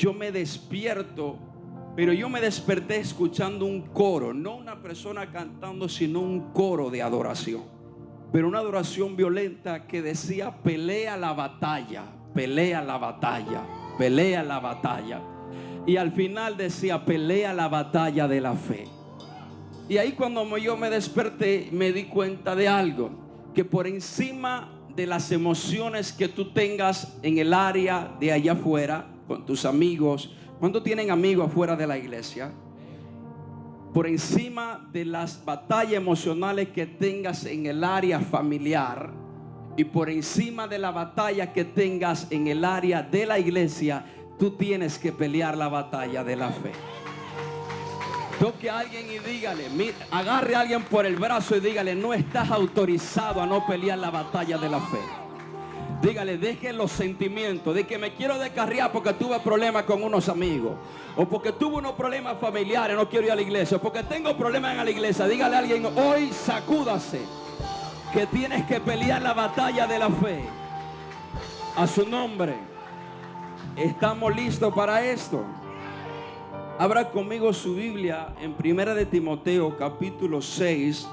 yo me despierto, pero yo me desperté escuchando un coro, no una persona cantando, sino un coro de adoración, pero una adoración violenta que decía: pelea la batalla, pelea la batalla, pelea la batalla. Y al final decía: pelea la batalla de la fe. Y ahí, cuando yo me desperté, me di cuenta de algo: que por encima de las emociones que tú tengas en el área de allá afuera, con tus amigos, ¿cuántos tienen amigos afuera de la iglesia? Por encima de las batallas emocionales que tengas en el área familiar, y por encima de la batalla que tengas en el área de la iglesia, tú tienes que pelear la batalla de la fe. Toque a alguien y dígale, agarre a alguien por el brazo y dígale: no estás autorizado a no pelear la batalla de la fe. Dígale: deje los sentimientos de que me quiero descarriar porque tuve problemas con unos amigos, o porque tuve unos problemas familiares, no quiero ir a la iglesia, o porque tengo problemas en la iglesia. Dígale a alguien: hoy sacúdase, que tienes que pelear la batalla de la fe. A su nombre. ¿Estamos listos para esto? Abra conmigo su Biblia en 1 de Timoteo capítulo 6,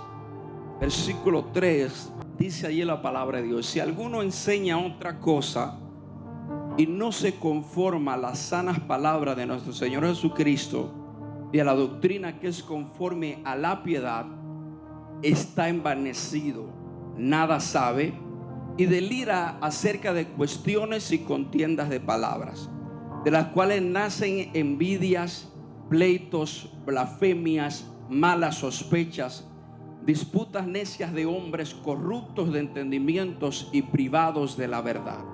versículo 3. Dice allí la palabra de Dios: si alguno enseña otra cosa y no se conforma a las sanas palabras de nuestro Señor Jesucristo y a la doctrina que es conforme a la piedad, está envanecido, nada sabe y delira acerca de cuestiones y contiendas de palabras, de las cuales nacen envidias, pleitos, blasfemias, malas sospechas, disputas necias de hombres corruptos de entendimientos y privados de la verdad,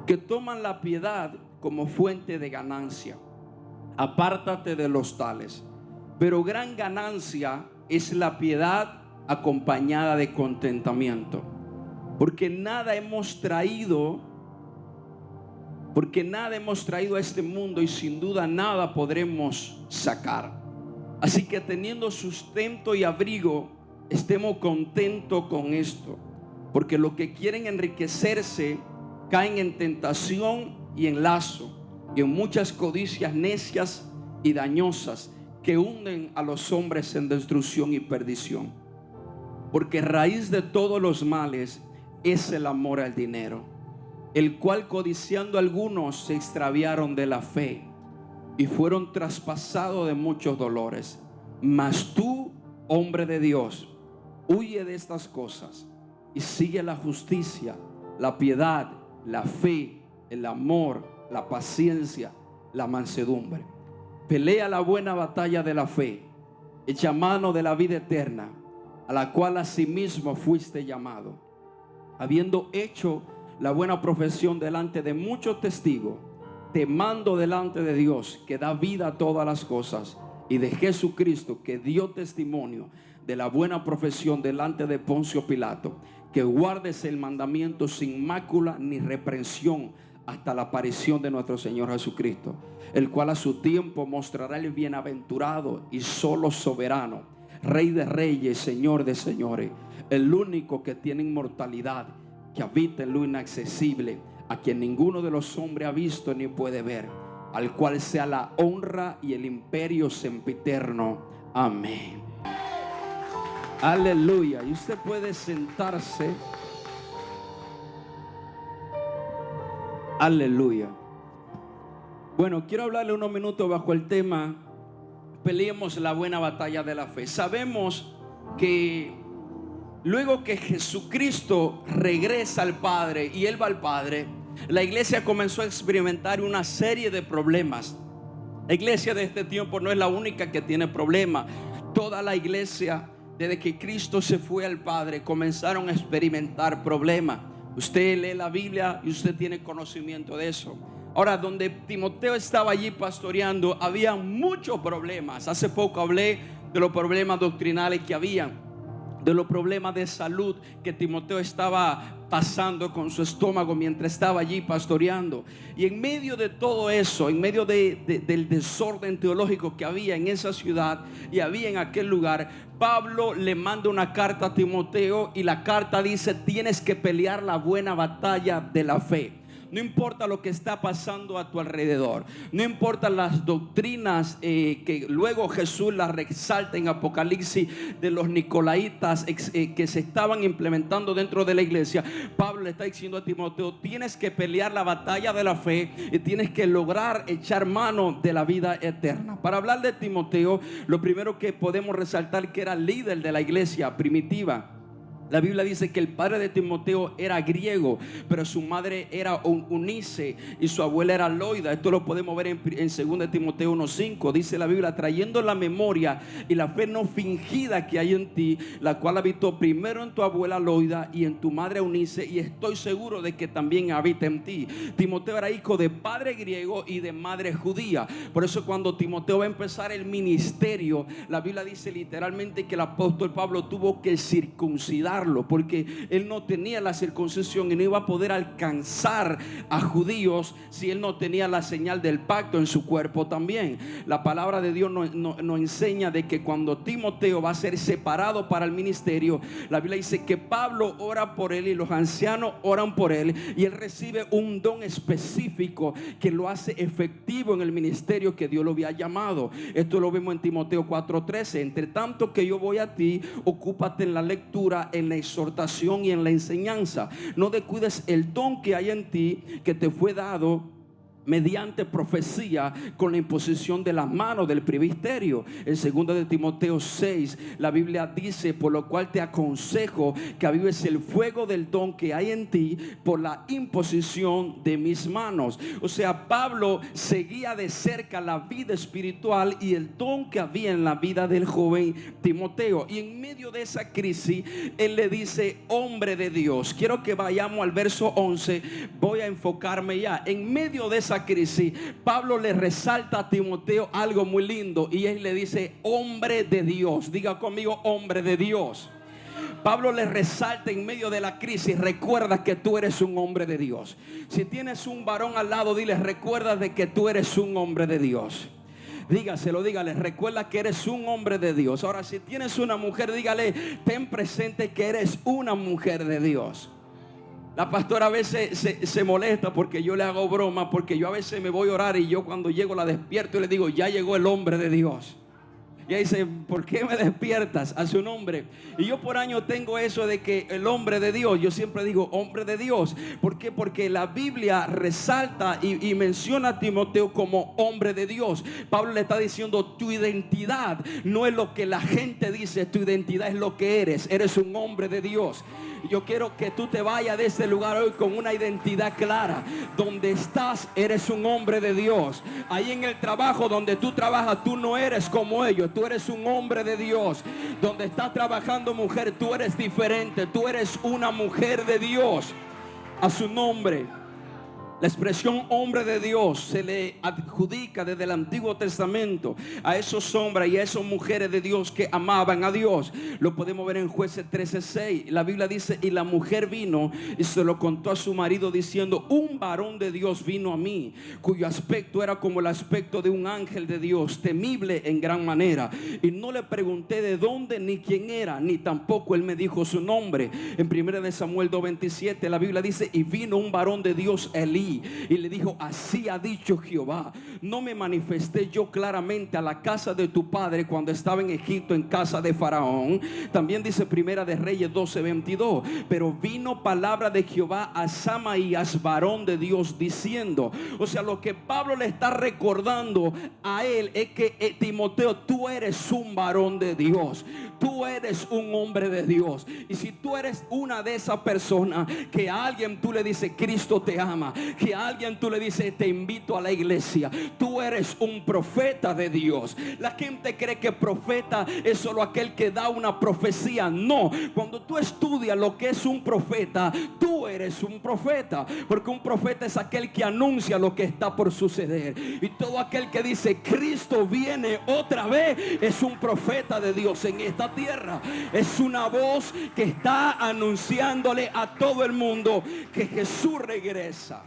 que toman la piedad como fuente de ganancia. Apártate de los tales. Pero gran ganancia es la piedad acompañada de contentamiento, porque nada hemos traído a este mundo, y sin duda nada podremos sacar. Así que, teniendo sustento y abrigo, estemos contentos con esto, porque los que quieren enriquecerse caen en tentación y en lazo, y en muchas codicias necias y dañosas, que hunden a los hombres en destrucción y perdición. Porque raíz de todos los males es el amor al dinero, el cual, codiciando algunos, se extraviaron de la fe y fueron traspasados de muchos dolores. Mas tú, hombre de Dios, huye de estas cosas y sigue la justicia, la piedad, la fe, el amor, la paciencia, la mansedumbre. Pelea la buena batalla de la fe, echa mano de la vida eterna, a la cual asimismo fuiste llamado, habiendo hecho la buena profesión delante de muchos testigos. Te mando delante de Dios, que da vida a todas las cosas, y de Jesucristo, que dio testimonio de la buena profesión delante de Poncio Pilato, que guardes el mandamiento sin mácula ni reprensión hasta la aparición de nuestro Señor Jesucristo, el cual a su tiempo mostrará el bienaventurado y solo soberano, Rey de reyes, Señor de señores, el único que tiene inmortalidad, que habita en lo inaccesible, a quien ninguno de los hombres ha visto ni puede ver, al cual sea la honra y el imperio sempiterno. Amén. Aleluya. Y usted puede sentarse. Aleluya. Bueno, quiero hablarle unos minutos bajo el tema: peleemos la buena batalla de la fe. Sabemos que luego que Jesucristo regresa al Padre y Él va al Padre, la iglesia comenzó a experimentar una serie de problemas. La iglesia de este tiempo no es la única que tiene problemas. Toda la iglesia, desde que Cristo se fue al Padre, comenzaron a experimentar problemas. Usted lee la Biblia y usted tiene conocimiento de eso. Ahora, donde Timoteo estaba allí pastoreando, había muchos problemas. Hace poco hablé de los problemas doctrinales que habían, de los problemas de salud que Timoteo estaba pasando con su estómago mientras estaba allí pastoreando. Y en medio de todo eso, en medio del desorden teológico que había en esa ciudad y había en aquel lugar, Pablo le manda una carta a Timoteo, y la carta dice: tienes que pelear la buena batalla de la fe. No importa lo que está pasando a tu alrededor. No importa las doctrinas que luego Jesús las resalta en Apocalipsis de los nicolaítas que se estaban implementando dentro de la iglesia. Pablo le está diciendo a Timoteo: tienes que pelear la batalla de la fe y tienes que lograr echar mano de la vida eterna. Para hablar de Timoteo, lo primero que podemos resaltar que era líder de la iglesia primitiva. La Biblia dice que el padre de Timoteo era griego, pero su madre era Unice y su abuela era Loida. Esto lo podemos ver en 2 Timoteo 1:5. Dice la Biblia: trayendo la memoria y la fe no fingida que hay en ti, la cual habitó primero en tu abuela Loida y en tu madre Unice, y estoy seguro de que también habita en ti. Timoteo era hijo de padre griego y de madre judía. Por eso cuando Timoteo va a empezar el ministerio, la Biblia dice literalmente que el apóstol Pablo tuvo que circuncidar, porque él no tenía la circuncisión y no iba a poder alcanzar a judíos si él no tenía la señal del pacto en su cuerpo también. La palabra de Dios nos enseña de que cuando Timoteo va a ser separado para el ministerio, la Biblia dice que Pablo ora por él y los ancianos oran por él, y él recibe un don específico que lo hace efectivo en el ministerio que Dios lo había llamado. Esto lo vemos en Timoteo 4:13. Entre tanto que yo voy a ti, ocúpate en la lectura, en la exhortación y en la enseñanza. No descuides el don que hay en ti, que te fue dado mediante profecía con la imposición de las manos del presbiterio. En 2 de Timoteo 6, la Biblia dice: por lo cual te aconsejo que avives el fuego del don que hay en ti por la imposición de mis manos. O sea, Pablo seguía de cerca la vida espiritual y el don que había en la vida del joven Timoteo. Y en medio de esa crisis, él le dice: hombre de Dios. Quiero que vayamos al verso 11. Voy a enfocarme ya. En medio de esa crisis, Pablo le resalta a Timoteo algo muy lindo, y él le dice: hombre de Dios. Diga conmigo: hombre de Dios. Pablo le resalta en medio de la crisis: recuerda que tú eres un hombre de Dios. Si tienes un varón al lado, dile: recuerda de que tú eres un hombre de Dios. Dígaselo, dígale: recuerda que eres un hombre de Dios. Ahora, si tienes una mujer, dígale: ten presente que eres una mujer de Dios. La pastora a veces se molesta porque yo le hago broma, porque yo a veces me voy a orar y yo cuando llego la despierto y le digo: ya llegó el hombre de Dios. Y ella dice: ¿por qué me despiertas? Hace un hombre. Y yo por años tengo eso de que el hombre de Dios, yo siempre digo hombre de Dios. ¿Por qué? Porque la Biblia resalta y menciona a Timoteo como hombre de Dios. Pablo le está diciendo: tu identidad no es lo que la gente dice, tu identidad es lo que eres. Eres un hombre de Dios. Yo quiero que tú te vayas de este lugar hoy con una identidad clara. Donde estás, eres un hombre de Dios. Ahí en el trabajo donde tú trabajas, tú no eres como ellos, tú eres un hombre de Dios. Donde estás trabajando, mujer, tú eres diferente, tú eres una mujer de Dios. A su nombre. La expresión hombre de Dios se le adjudica desde el Antiguo Testamento a esos hombres y a esas mujeres de Dios que amaban a Dios. Lo podemos ver en Jueces 13:6. La Biblia dice: y la mujer vino y se lo contó a su marido diciendo: un varón de Dios vino a mí, cuyo aspecto era como el aspecto de un ángel de Dios, temible en gran manera. Y no le pregunté de dónde ni quién era, ni tampoco él me dijo su nombre. En 1 Samuel 2:27 la Biblia dice: y vino un varón de Dios, Elí, y le dijo: así ha dicho Jehová, no me manifesté yo claramente a la casa de tu padre cuando estaba en Egipto, en casa de Faraón. También dice Primera de Reyes 12:22: pero vino palabra de Jehová a Samaías, varón de Dios, diciendo. O sea, lo que Pablo le está recordando a él es que Timoteo, tú eres un varón de Dios, tú eres un hombre de Dios. Y si tú eres una de esas personas que a alguien tú le dices: Cristo te ama, que a alguien tú le dices: te invito a la iglesia, tú eres un profeta de Dios. La gente cree que profeta es solo aquel que da una profecía. No, cuando tú estudias lo que es un profeta, tú eres un profeta, porque un profeta es aquel que anuncia lo que está por suceder. Y todo aquel que dice: Cristo viene otra vez, es un profeta de Dios en esta tierra. Es una voz que está anunciándole a todo el mundo que Jesús regresa.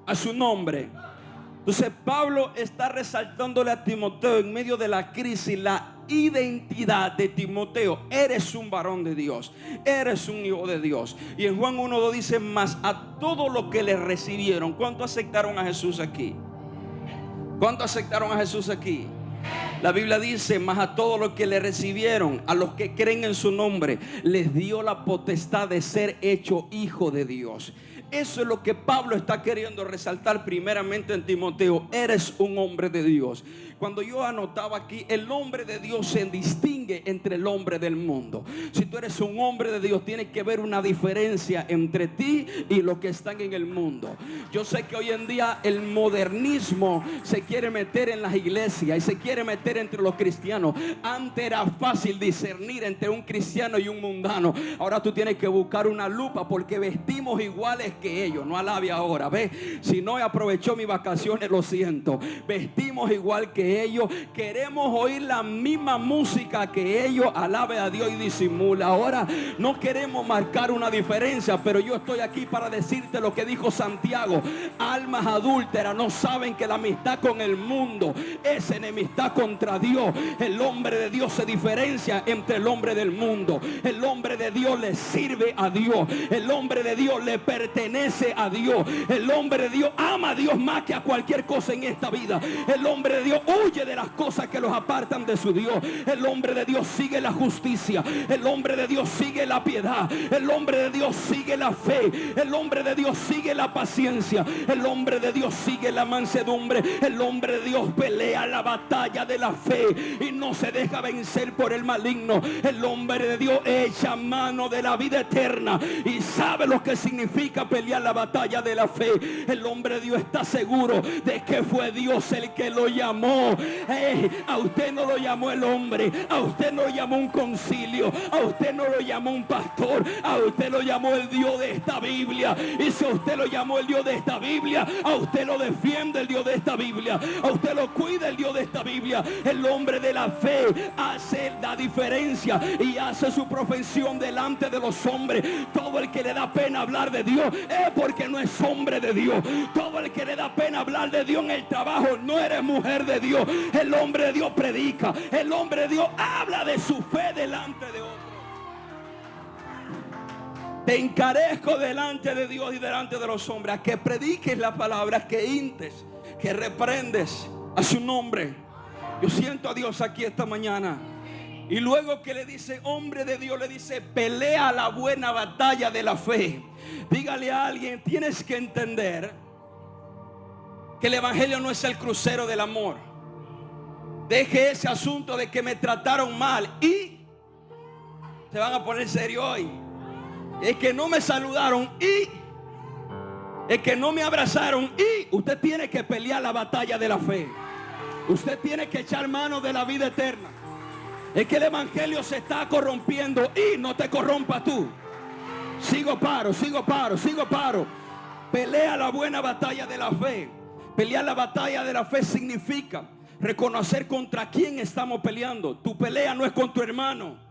A su nombre. Entonces Pablo está resaltándole a Timoteo en medio de la crisis la identidad de Timoteo. Eres un varón de Dios, eres un hijo de Dios. Y en Juan 1:2 dice: mas a todos los que le recibieron. ¿Cuánto aceptaron a Jesús aquí? ¿Cuánto aceptaron a Jesús aquí? La Biblia dice: mas a todos los que le recibieron, a los que creen en su nombre, les dio la potestad de ser hecho hijo de Dios. Eso es lo que Pablo está queriendo resaltar primeramente en Timoteo. Eres un hombre de Dios. Cuando yo anotaba aquí, el hombre de Dios se distingue entre el hombre del mundo. Si tú eres un hombre de Dios, tienes que ver una diferencia entre ti y los que están en el mundo. Yo sé que hoy en día el modernismo se quiere meter en las iglesias y se quiere meter entre los cristianos. Antes era fácil discernir entre un cristiano y un mundano. Ahora tú tienes que buscar una lupa, porque vestimos iguales que ellos. No alabe ahora, ve. Si no aprovechó mis vacaciones, lo siento. Vestimos igual que ellos. Queremos oír la misma música que ellos. Alabe a Dios y disimula. Ahora no queremos marcar una diferencia, pero yo estoy aquí para decirte lo que dijo Santiago: almas adúlteras no saben que la amistad con el mundo es enemistad contra Dios. El hombre de Dios se diferencia entre el hombre del mundo. El hombre de Dios le sirve a Dios. El hombre de Dios le pertenece a Dios. El hombre de Dios ama a Dios más que a cualquier cosa en esta vida. El hombre de Dios huye de las cosas que los apartan de su Dios. El hombre de Dios sigue la justicia. El hombre de Dios sigue la piedad. El hombre de Dios sigue la fe. El hombre de Dios sigue la paciencia. El hombre de Dios sigue la mansedumbre. El hombre de Dios pelea la batalla de la fe y no se deja vencer por el maligno. El hombre de Dios echa mano de la vida eterna y sabe lo que significa pelear la batalla de la fe. El hombre de Dios está seguro de que fue Dios el que lo llamó. A usted no lo llamó el hombre, a usted no lo llamó un concilio, a usted no lo llamó un pastor, a usted lo llamó el Dios de esta Biblia. Y si a usted lo llamó el Dios de esta Biblia, a usted lo defiende el Dios de esta Biblia, a usted lo cuida el Dios de esta Biblia. El hombre de la fe hace la diferencia y hace su profesión delante de los hombres. Todo el que le da pena hablar de Dios es porque no es hombre de Dios. Todo el que le da pena hablar de Dios en el trabajo, no eres mujer de Dios. El hombre de Dios predica, el hombre de Dios habla de su fe delante de otros. Te encarezco delante de Dios y delante de los hombres a que prediques la palabra, que intes, que reprendes a su nombre. Yo siento a Dios aquí esta mañana. Y luego que le dice hombre de Dios, le dice pelea la buena batalla de la fe. Dígale a alguien: tienes que entender que el evangelio no es el crucero del amor. Deje ese asunto de que me trataron mal y se van a poner serio hoy. Es que no me saludaron y es que no me abrazaron y usted tiene que pelear la batalla de la fe. Usted tiene que echar mano de la vida eterna. Es que el evangelio se está corrompiendo y no te corrompas tú. Sigo paro. Pelea la buena batalla de la fe. Pelear la batalla de la fe significa reconocer contra quién estamos peleando. Tu pelea no es con tu hermano.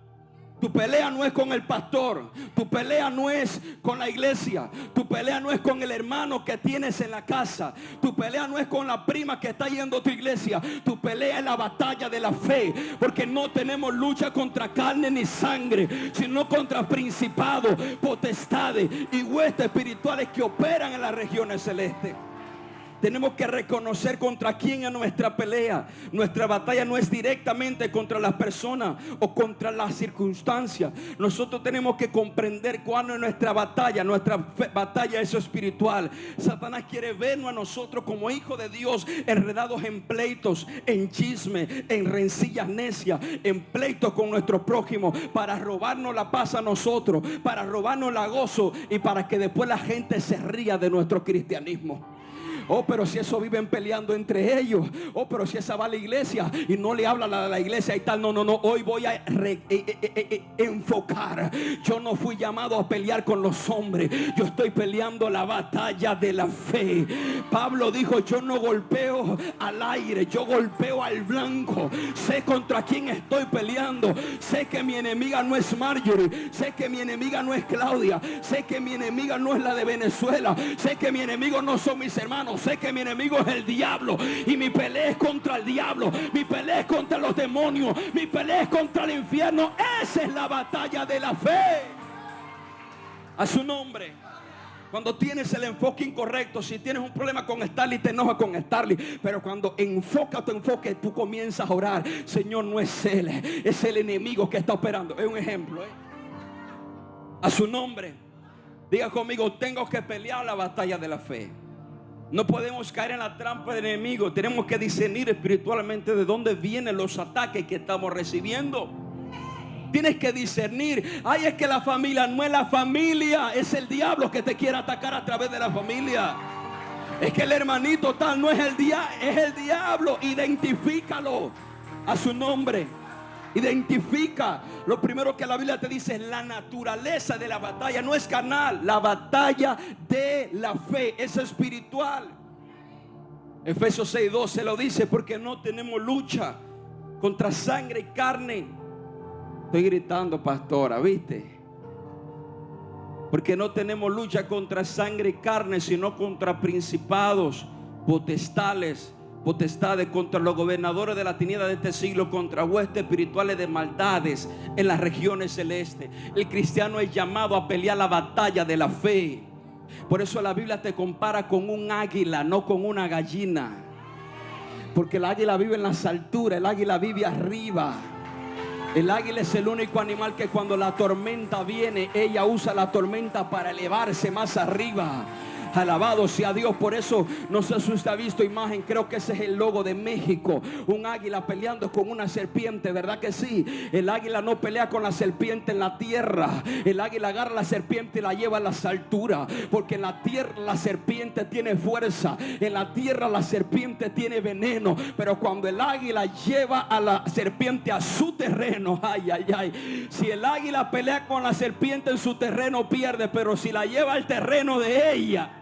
Tu pelea no es con el pastor. Tu pelea no es con la iglesia. Tu pelea no es con el hermano que tienes en la casa. Tu pelea no es con la prima que está yendo a tu iglesia. Tu pelea es la batalla de la fe. Porque no tenemos lucha contra carne ni sangre, sino contra principados, potestades y huestes espirituales que operan en las regiones celestes. Tenemos que reconocer contra quién es nuestra pelea. Nuestra batalla no es directamente contra las personas o contra las circunstancias. Nosotros tenemos que comprender cuál es nuestra batalla. Nuestra batalla es espiritual. Satanás quiere vernos a nosotros como hijos de Dios enredados en pleitos, en chisme, en rencillas necias, en pleitos con nuestro prójimo, para robarnos la paz a nosotros, para robarnos la gozo y para que después la gente se ría de nuestro cristianismo. Oh, pero si eso viven peleando entre ellos. Oh, pero si esa va a la iglesia y no le habla a la iglesia y tal. No. Hoy voy a enfocar. Yo no fui llamado a pelear con los hombres. Yo estoy peleando la batalla de la fe. Pablo dijo: yo no golpeo al aire, yo golpeo al blanco. Sé contra quién estoy peleando. Sé que mi enemiga no es Marjorie. Sé que mi enemiga no es Claudia. Sé que mi enemiga no es la de Venezuela. Sé que mi enemigo no son mis hermanos. sé que mi enemigo es el diablo y mi pelea es contra el diablo, mi pelea es contra los demonios, mi pelea es contra el infierno. Esa es la batalla de la fe. A su nombre. Cuando tienes el enfoque incorrecto, si tienes un problema con Starly, te enojas con Starly. Pero cuando enfoca tu enfoque, tú comienzas a orar. Señor, no es él, es el enemigo que está operando. Es un ejemplo, A su nombre. Diga conmigo, tengo que pelear la batalla de la fe. No podemos caer en la trampa del enemigo. Tenemos que discernir espiritualmente de dónde vienen los ataques que estamos recibiendo. Tienes que discernir. Ay, es que la familia no es la familia, es el diablo que te quiere atacar a través de la familia. Es que el hermanito tal no es el diablo, es el diablo. Identifícalo. A su nombre. Identifica. Lo primero que la Biblia te dice es la naturaleza de la batalla. No es carnal. La batalla de la fe es espiritual. Efesios 6:12 lo dice, porque no tenemos lucha contra sangre y carne. Estoy gritando, pastora, ¿viste? Porque no tenemos lucha contra sangre y carne, sino contra principados, potestades, contra los gobernadores de la tiniebla de este siglo, contra huestes espirituales de maldades en las regiones celestes. El cristiano es llamado a pelear la batalla de la fe. Por eso la Biblia te compara con un águila, no con una gallina. Porque el águila vive en las alturas, el águila vive arriba. El águila es el único animal que cuando la tormenta viene, ella usa la tormenta para elevarse más arriba. Alabado sea Dios. Por eso, no sé si usted ha visto imagen, creo que ese es el logo de México, un águila peleando con una serpiente, ¿verdad que sí? El águila no pelea con la serpiente en la tierra. El águila agarra la serpiente y la lleva a las alturas, porque en la tierra la serpiente tiene fuerza, en la tierra la serpiente tiene veneno. Pero cuando el águila lleva a la serpiente a su terreno, ay, ay, ay, si el águila pelea con la serpiente en su terreno, pierde. Pero si la lleva al terreno de ella,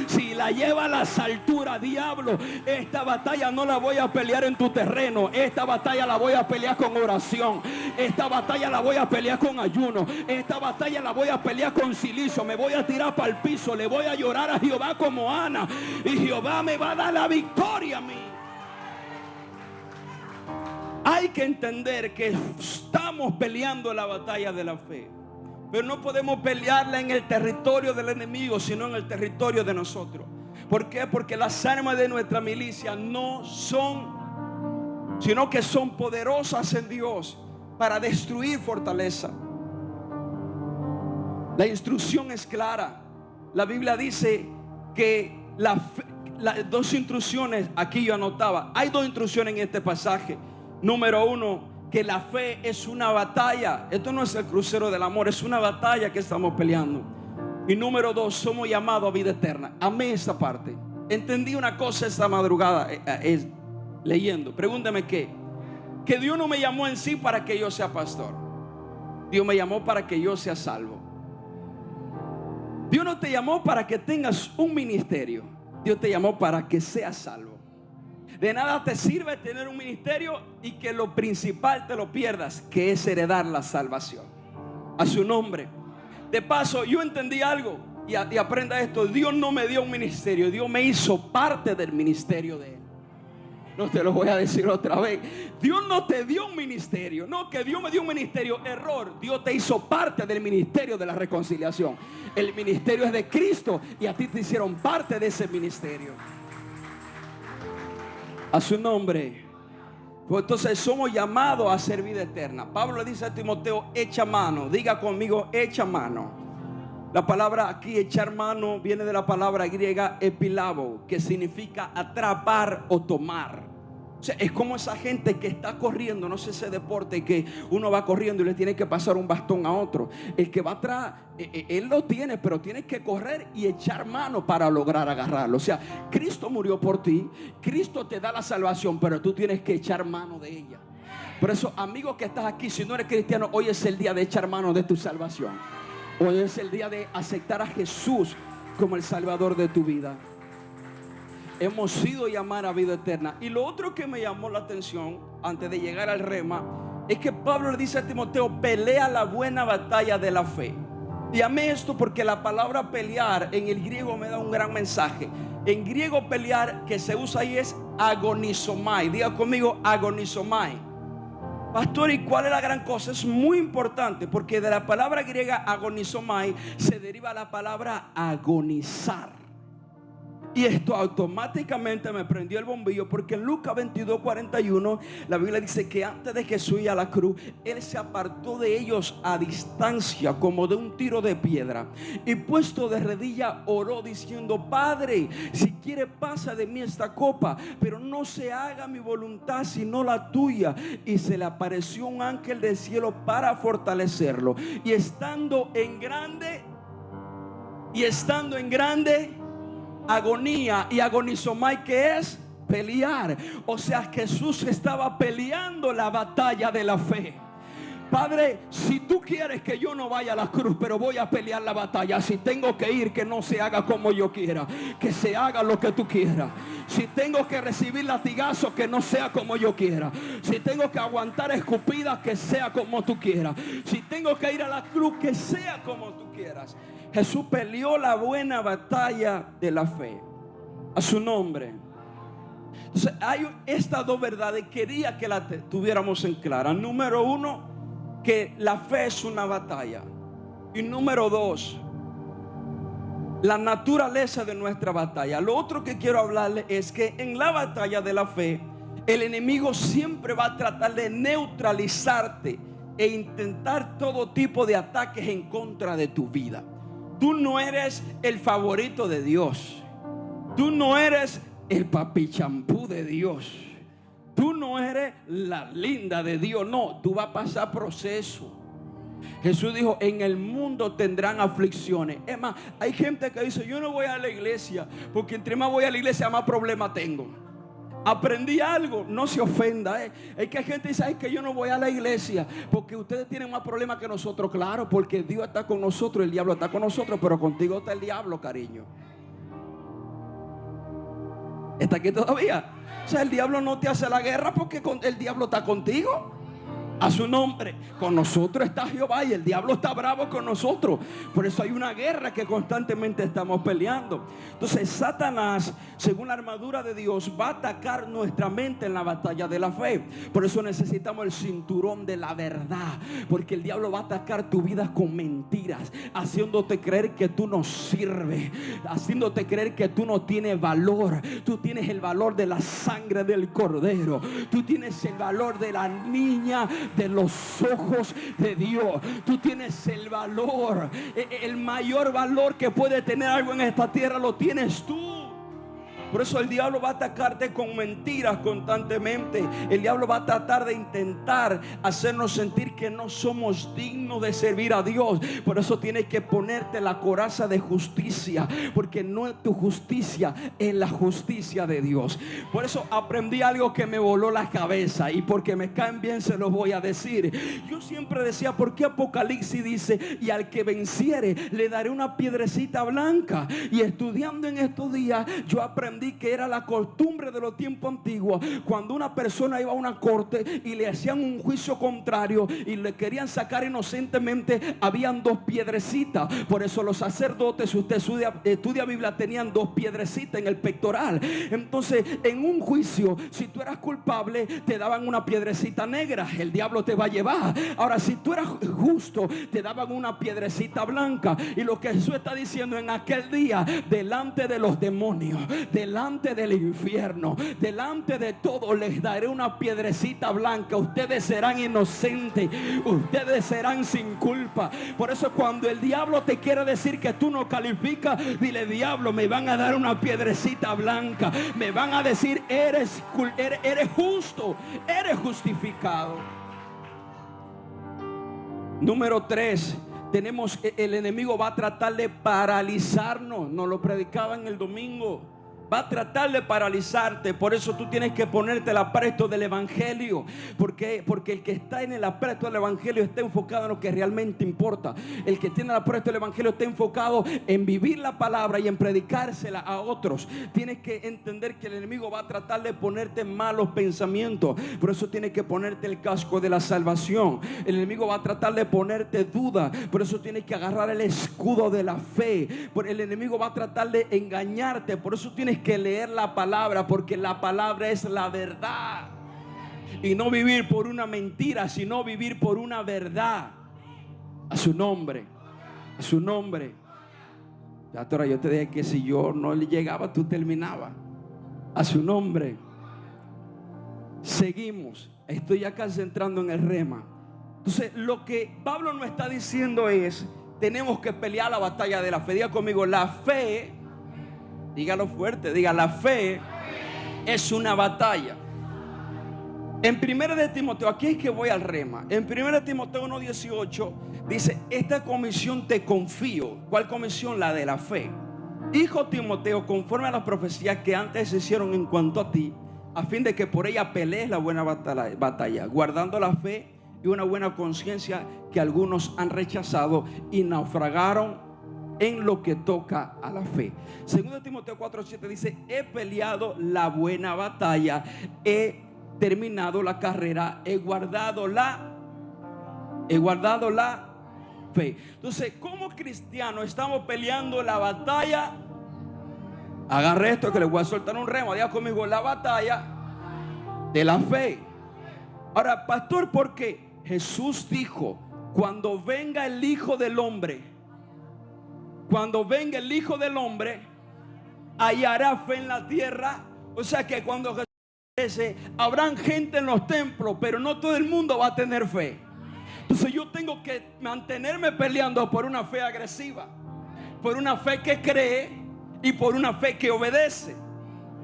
si la lleva a las alturas, diablo, esta batalla no la voy a pelear en tu terreno. Esta batalla la voy a pelear con oración. Esta batalla la voy a pelear con ayuno. Esta batalla la voy a pelear con silicio. Me voy a tirar para el piso. Le voy a llorar a Jehová como Ana, y Jehová me va a dar la victoria a mí. Hay que entender que estamos peleando la batalla de la fe. Pero no podemos pelearla en el territorio del enemigo, sino en el territorio de nosotros. ¿Por qué? Porque las armas de nuestra milicia no son, sino que son poderosas en Dios para destruir fortaleza. La instrucción es clara. La Biblia dice que las dos instrucciones, aquí yo anotaba, hay dos instrucciones en este pasaje. Número uno, que la fe es una batalla. Esto no es el crucero del amor, es una batalla que estamos peleando. Y número dos, somos llamados a vida eterna. Amé esta parte. Entendí una cosa esta madrugada leyendo. Pregúntame qué. Que Dios no me llamó en sí para que yo sea pastor. Dios me llamó para que yo sea salvo. Dios no te llamó para que tengas un ministerio. Dios te llamó para que seas salvo. De nada te sirve tener un ministerio y que lo principal te lo pierdas, que es heredar la salvación. A su nombre. De paso, yo entendí algo y aprenda esto. Dios no me dio un ministerio, Dios me hizo parte del ministerio de Él. No te lo voy a decir otra vez. Dios no te dio un ministerio. No, que Dios me dio un ministerio. Error. Dios te hizo parte del ministerio de la reconciliación. El ministerio es de Cristo y a ti te hicieron parte de ese ministerio. A su nombre. Pues entonces somos llamados a hacer vida eterna. Pablo le dice a Timoteo, echa mano. Diga conmigo, echa mano. La palabra aquí, echar mano, viene de la palabra griega epilabo, que significa atrapar o tomar. O sea, es como esa gente que está corriendo, no sé ese deporte que uno va corriendo y le tiene que pasar un bastón a otro. El que va atrás, él lo tiene, pero tienes que correr y echar mano para lograr agarrarlo. O sea, Cristo murió por ti, Cristo te da la salvación, pero tú tienes que echar mano de ella. Por eso, amigo que estás aquí, si no eres cristiano, hoy es el día de echar mano de tu salvación. Hoy es el día de aceptar a Jesús como el Salvador de tu vida. Hemos sido llamados a vida eterna. Y lo otro que me llamó la atención antes de llegar al rema es que Pablo le dice a Timoteo, pelea la buena batalla de la fe. Y amé esto porque la palabra pelear en el griego me da un gran mensaje. En griego pelear que se usa ahí es agonizomai. Diga conmigo, agonizomai. Pastor, ¿y cuál es la gran cosa? Es muy importante porque de la palabra griega agonizomai se deriva la palabra agonizar. Y esto automáticamente me prendió el bombillo, porque en Lucas 22:41 la Biblia dice que antes de Jesús ir a la cruz, Él se apartó de ellos a distancia como de un tiro de piedra, y puesto de rodilla oró diciendo: Padre, si quiere pasa de mí esta copa, pero no se haga mi voluntad sino la tuya. Y se le apareció un ángel del cielo para fortalecerlo, y estando en grande agonía. Y agonizomai, ¿qué es? Pelear. O sea, Jesús estaba peleando la batalla de la fe. Padre, si tú quieres que yo no vaya a la cruz, pero voy a pelear la batalla. Si tengo que ir, que no se haga como yo quiera, que se haga lo que tú quieras. Si tengo que recibir latigazos, que no sea como yo quiera. Si tengo que aguantar escupidas, que sea como tú quieras. Si tengo que ir a la cruz, que sea como tú quieras. Jesús peleó la buena batalla de la fe. A su nombre. Entonces hay estas dos verdades, quería que las tuviéramos en clara. Número uno, que la fe es una batalla. Y número dos, la naturaleza de nuestra batalla. Lo otro que quiero hablarle es que en la batalla de la fe, el enemigo siempre va a tratar de neutralizarte e intentar todo tipo de ataques en contra de tu vida. Tú no eres el favorito de Dios. Tú no eres el papi champú de Dios. Tú no eres la linda de Dios. No, tú vas a pasar proceso. Jesús dijo: en el mundo tendrán aflicciones. Es más, hay gente que dice: yo no voy a la iglesia porque entre más voy a la iglesia más problemas tengo. Aprendí algo, no se ofenda. Es que hay gente que dice: ay, que yo no voy a la iglesia porque ustedes tienen más problemas que nosotros. Claro, porque Dios está con nosotros, el diablo está con nosotros, pero contigo está el diablo, cariño. ¿Está aquí todavía? O sea, el diablo no te hace la guerra porque el diablo está contigo. A su nombre. Con nosotros está Jehová y el diablo está bravo con nosotros. Por eso hay una guerra que constantemente estamos peleando. Entonces Satanás, según la armadura de Dios, va a atacar nuestra mente en la batalla de la fe. Por eso necesitamos el cinturón de la verdad, porque el diablo va a atacar tu vida con mentiras, haciéndote creer que tú no sirves, haciéndote creer que tú no tienes valor. Tú tienes el valor de la sangre del cordero. Tú tienes el valor de la niña de los ojos de Dios. Tú tienes el valor, el mayor valor que puede tener algo en esta tierra lo tienes tú. Por eso el diablo va a atacarte con mentiras constantemente. El diablo va a tratar de intentar hacernos sentir que no somos dignos de servir a Dios. Por eso tienes que ponerte la coraza de justicia, porque no es tu justicia, es la justicia de Dios. Por eso aprendí algo que me voló la cabeza, y porque me caen bien se los voy a decir. Yo siempre decía: ¿por qué Apocalipsis dice: y al que venciere le daré una piedrecita blanca? Y estudiando en estos días yo aprendí que era la costumbre de los tiempos antiguos. Cuando una persona iba a una corte y le hacían un juicio contrario y le querían sacar inocentemente, habían dos piedrecitas. Por eso los sacerdotes, si usted estudia Biblia, tenían dos piedrecitas en el pectoral. Entonces en un juicio, si tú eras culpable, te daban una piedrecita negra. El diablo te va a llevar. Ahora, si tú eras justo, te daban una piedrecita blanca. Y lo que Jesús está diciendo: en aquel día, delante de los demonios, delante del infierno, delante de todo, les daré una piedrecita blanca. Ustedes serán inocentes, ustedes serán sin culpa. Por eso cuando el diablo te quiere decir que tú no calificas, dile: diablo, me van a dar una piedrecita blanca. Me van a decir: eres justo, eres justificado. Número 3, el enemigo va a tratar de paralizarnos. Nos lo predicaban el domingo. va a tratar de paralizarte. Por eso tú tienes que ponerte el apresto del evangelio, porque el que está en el apresto del evangelio está enfocado en lo que realmente importa. El que tiene el apresto del evangelio está enfocado en vivir la palabra y en predicársela a otros. Tienes que entender que el enemigo va a tratar de ponerte malos pensamientos. Por eso tienes que ponerte el casco de la salvación. El enemigo va a tratar de ponerte duda. Por eso tienes que agarrar el escudo de la fe. El enemigo va a tratar de engañarte. Por eso tienes que leer la palabra, porque la palabra es la verdad. Y no vivir por una mentira, sino vivir por una verdad. A su nombre. A su nombre. Ya, Tora, yo te dije que si yo no le llegaba, tú terminabas. A su nombre. Seguimos. Estoy acá centrando en el rema. Entonces, lo que Pablo nos está diciendo es: tenemos que pelear la batalla de la fe. Diga conmigo, la fe. Dígalo fuerte, diga, la fe es una batalla. En 1 de Timoteo, aquí es que voy al rema. En 1 de Timoteo 1:18 dice: esta comisión te confío. ¿Cuál comisión? La de la fe. Hijo Timoteo, conforme a las profecías que antes se hicieron en cuanto a ti, a fin de que por ella pelees la buena batalla, guardando la fe y una buena conciencia, que algunos han rechazado y naufragaron en lo que toca a la fe. 2 Timoteo 4:7 dice: he peleado la buena batalla, he terminado la carrera, he guardado la fe. Entonces, como cristianos estamos peleando la batalla. Agarre esto que les voy a soltar un remo. Diga conmigo, la batalla de la fe. Ahora, pastor, ¿por qué? Jesús dijo: cuando venga el Hijo del Hombre, hallará fe en la tierra. O sea que cuando Jesús regrese, habrán gente en los templos, pero no todo el mundo va a tener fe. Entonces yo tengo que mantenerme peleando por una fe agresiva, por una fe que cree y por una fe que obedece.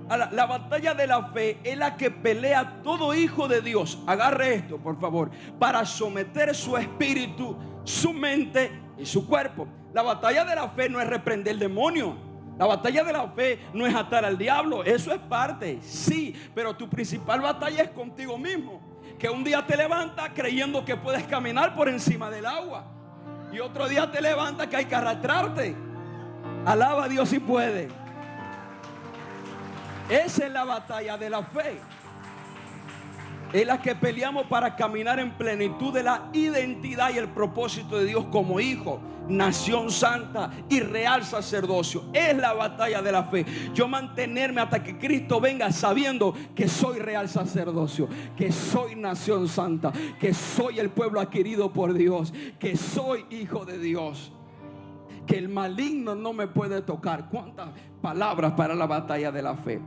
La batalla de la fe es la que pelea todo hijo de Dios. Agarre esto, por favor, para someter su espíritu, su mente y su cuerpo. La batalla de la fe no es reprender el demonio. La batalla de la fe no es atar al diablo. Eso es parte, sí, pero tu principal batalla es contigo mismo. Que un día te levantas creyendo que puedes caminar por encima del agua, y otro día te levantas que hay que arrastrarte. Alaba a Dios si puede. Esa es la batalla de la fe. Es la que peleamos para caminar en plenitud de la identidad y el propósito de Dios como hijo, nación santa y real sacerdocio. Es la batalla de la fe. Yo mantenerme hasta que Cristo venga sabiendo que soy real sacerdocio, que soy nación santa, que soy el pueblo adquirido por Dios, que soy hijo de Dios, que el maligno no me puede tocar. ¿Cuántas palabras para la batalla de la fe?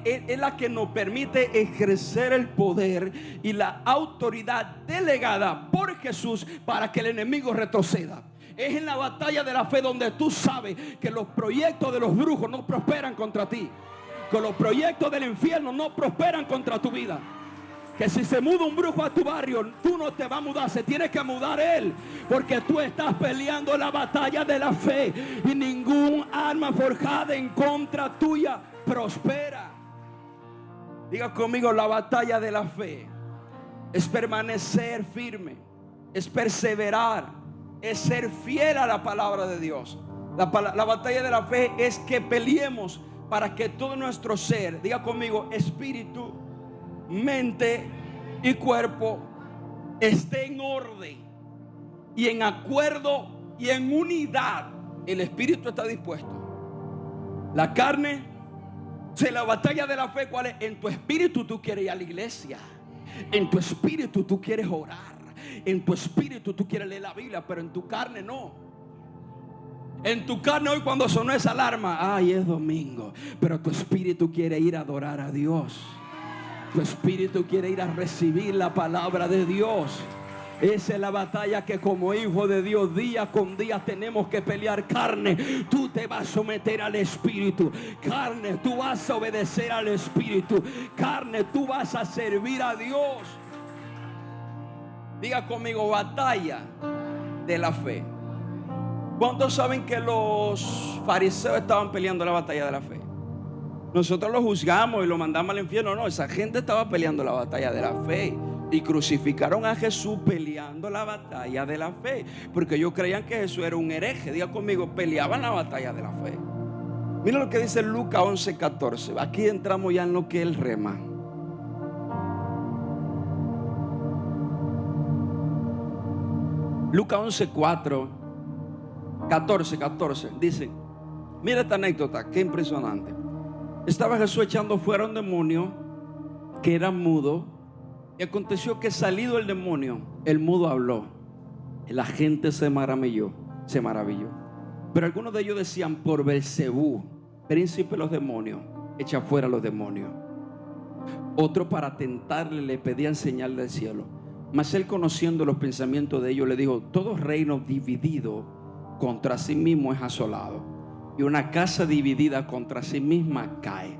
Es la que nos permite ejercer el poder y la autoridad delegada por Jesús para que el enemigo retroceda. Es en la batalla de la fe donde tú sabes que los proyectos de los brujos no prosperan contra ti, que los proyectos del infierno no prosperan contra tu vida. Que si se muda un brujo a tu barrio, tú no te vas a mudar, se tiene que mudar él, porque tú estás peleando la batalla de la fe, y ningún arma forjada en contra tuya prospera. Diga conmigo, la batalla de la fe es permanecer firme, es perseverar, es ser fiel a la palabra de Dios. La batalla de la fe es que peleemos para que todo nuestro ser, diga conmigo, espíritu, mente y cuerpo esté en orden y en acuerdo y en unidad. El espíritu está dispuesto, la carne. Si la batalla de la fe, ¿cuál es? En tu espíritu tú quieres ir a la iglesia, en tu espíritu tú quieres orar, en tu espíritu tú quieres leer la Biblia, pero en tu carne no. En tu carne hoy cuando sonó esa alarma, ay, es domingo, pero tu espíritu quiere ir a adorar a Dios. Tu espíritu quiere ir a recibir la palabra de Dios. Esa es la batalla que como hijo de Dios día con día tenemos que pelear. Carne, tú te vas a someter al espíritu. Carne, tú vas a obedecer al espíritu. Carne, tú vas a servir a Dios. Diga conmigo, batalla de la fe. ¿Cuántos saben que los fariseos estaban peleando la batalla de la fe? Nosotros lo juzgamos y lo mandamos al infierno. No, esa gente estaba peleando la batalla de la fe. Y crucificaron a Jesús peleando la batalla de la fe, porque ellos creían que Jesús era un hereje. Diga conmigo, peleaban la batalla de la fe. Mira lo que dice Lucas 11:14. Aquí entramos ya en lo que es el rema. Lucas 11:4, 14 dice: mira esta anécdota, qué impresionante. Estaba Jesús echando fuera un demonio que era mudo. Y aconteció que salido el demonio, el mudo habló. Y la gente se maravilló. Pero algunos de ellos decían: por Belcebú, príncipe de los demonios, echa fuera a los demonios. Otro, para tentarle, le pedían señal del cielo. Mas él, conociendo los pensamientos de ellos, le dijo: todo reino dividido contra sí mismo es asolado, y una casa dividida contra sí misma cae.